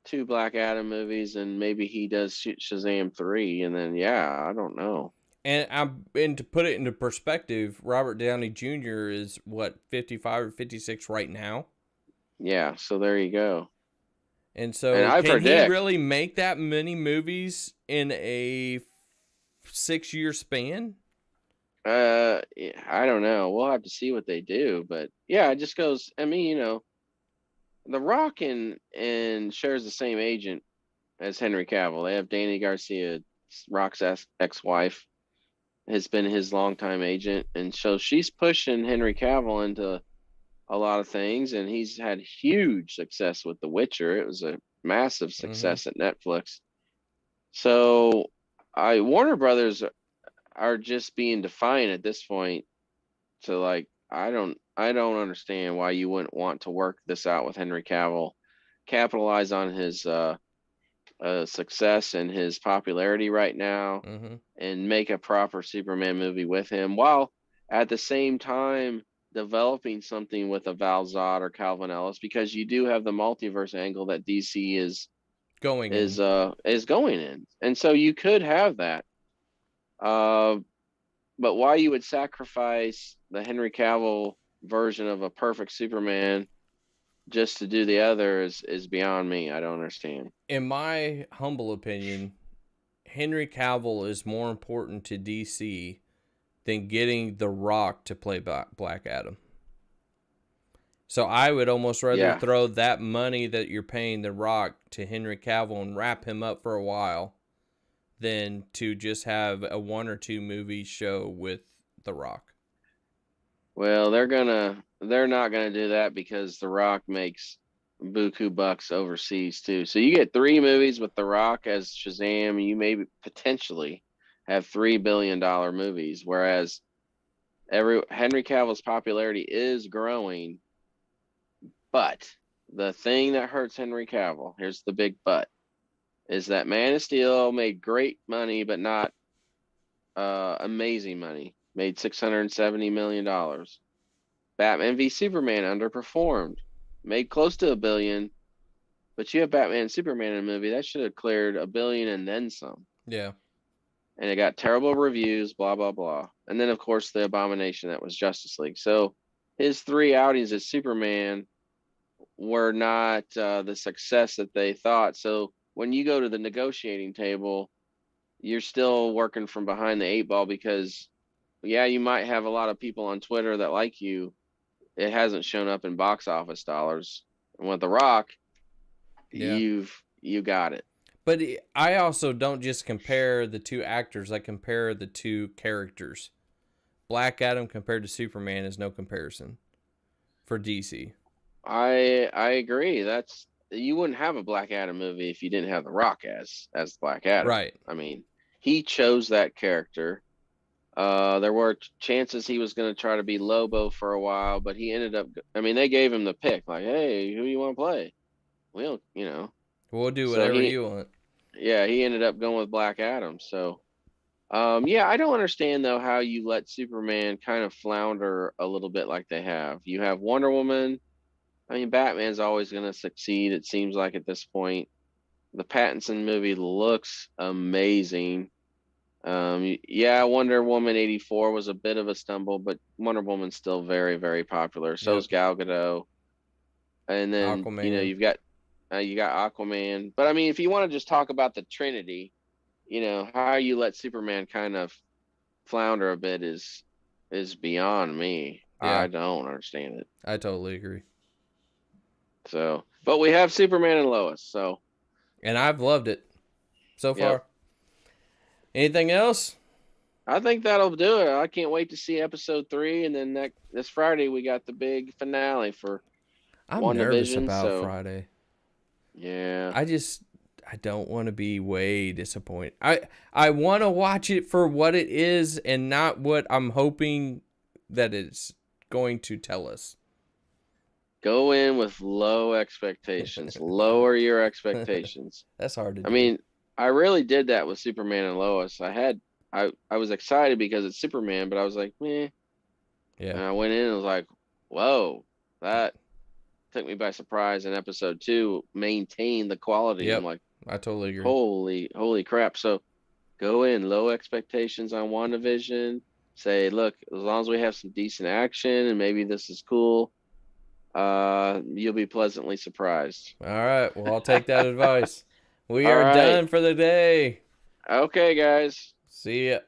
two Black Adam movies, and maybe he does Shazam 3, and then yeah, I don't know. And to put it into perspective, Robert Downey Jr. is what 55 or 56 right now. Yeah, so there you go. And And so I can he predict, really make that many movies in a 6-year span? I don't know. We'll have to see what they do, but yeah, it just goes. I mean, The Rock and shares the same agent as Henry Cavill. They have Danny Garcia, Rock's ex-wife, has been his longtime agent, and so she's pushing Henry Cavill into a lot of things, and he's had huge success with The Witcher. It was a massive Mm-hmm. success at Netflix. So, I Warner Brothers are just being defiant at this point to, like, I don't understand why you wouldn't want to work this out with Henry Cavill, capitalize on his success and his popularity right now, Mm-hmm. and make a proper Superman movie with him, while at the same time developing something with a Val Zod or Calvin Ellis, because you do have the multiverse angle that DC Going in. is going in, and so you could have that. Uh, but why you would sacrifice the Henry Cavill version of a perfect Superman just to do the other is beyond me. I don't understand. In my humble opinion, Henry Cavill is more important to DC than getting The Rock to play Black Adam. So I would almost rather Yeah. throw that money that you're paying The Rock to Henry Cavill and wrap him up for a while than to just have a 1 or 2 movie show with The Rock. Well, they're not gonna do that because The Rock makes buku bucks overseas too. So you get 3 movies with The Rock as Shazam. You maybe potentially have $3 billion movies, whereas Henry Cavill's popularity is growing. But the thing that hurts Henry Cavill, here's the big but, is that Man of Steel made great money, but not amazing money. Made $670 million. Batman v Superman underperformed, made close to $1 billion, but you have Batman and Superman in a movie that should have cleared $1 billion and then some. Yeah. And it got terrible reviews, blah blah blah. And then of course the abomination that was Justice League. So his 3 outings as Superman were not the success that they thought. So when you go to the negotiating table, you're still working from behind the 8 ball, because yeah, you might have a lot of people on Twitter that like you. It hasn't shown up in box office dollars. And with The Rock, Yeah. you got it. But I also don't just compare the two actors. I compare the two characters. Black Adam compared to Superman is no comparison for DC. I agree. You wouldn't have a Black Adam movie if you didn't have The Rock as Black Adam. Right. I mean, he chose that character. There were chances he was going to try to be Lobo for a while, but he ended up. I mean, they gave him the pick, like, "Hey, who do you want to play?" Well, we'll do whatever you want. Yeah, he ended up going with Black Adam. So, yeah, I don't understand though how you let Superman kind of flounder a little bit like they have. You have Wonder Woman. I mean, Batman's always going to succeed, it seems like at this point. The Pattinson movie looks amazing. Yeah, Wonder Woman 84 was a bit of a stumble, but Wonder Woman's still very, very popular. So is Gal Gadot. And then, Aquaman. you got Aquaman. But I mean, if you want to just talk about the Trinity, how you let Superman kind of flounder a bit is beyond me. Yeah. I don't understand it. I totally agree. So, but we have Superman and Lois, so. And I've loved it so far. Yep. Anything else? I think that'll do it. I can't wait to see episode 3, and then this Friday we got the big finale for I'm Wandavision, nervous about Friday. Yeah. I don't want to be way disappointed. I want to watch it for what it is and not what I'm hoping that it's going to tell us. Go in with low expectations. Lower your expectations. That's hard to do. I mean, I really did that with Superman and Lois. I was excited because it's Superman, but I was like, meh. Yeah. And I went in and was like, whoa, that took me by surprise. And episode 2 maintained the quality. Yep. I'm like, I totally agree. Holy crap. So go in, low expectations on WandaVision. Say, look, as long as we have some decent action and maybe this is cool, you'll be pleasantly surprised. All right. Well, I'll take that advice. We are done for the day. Okay, guys. See ya.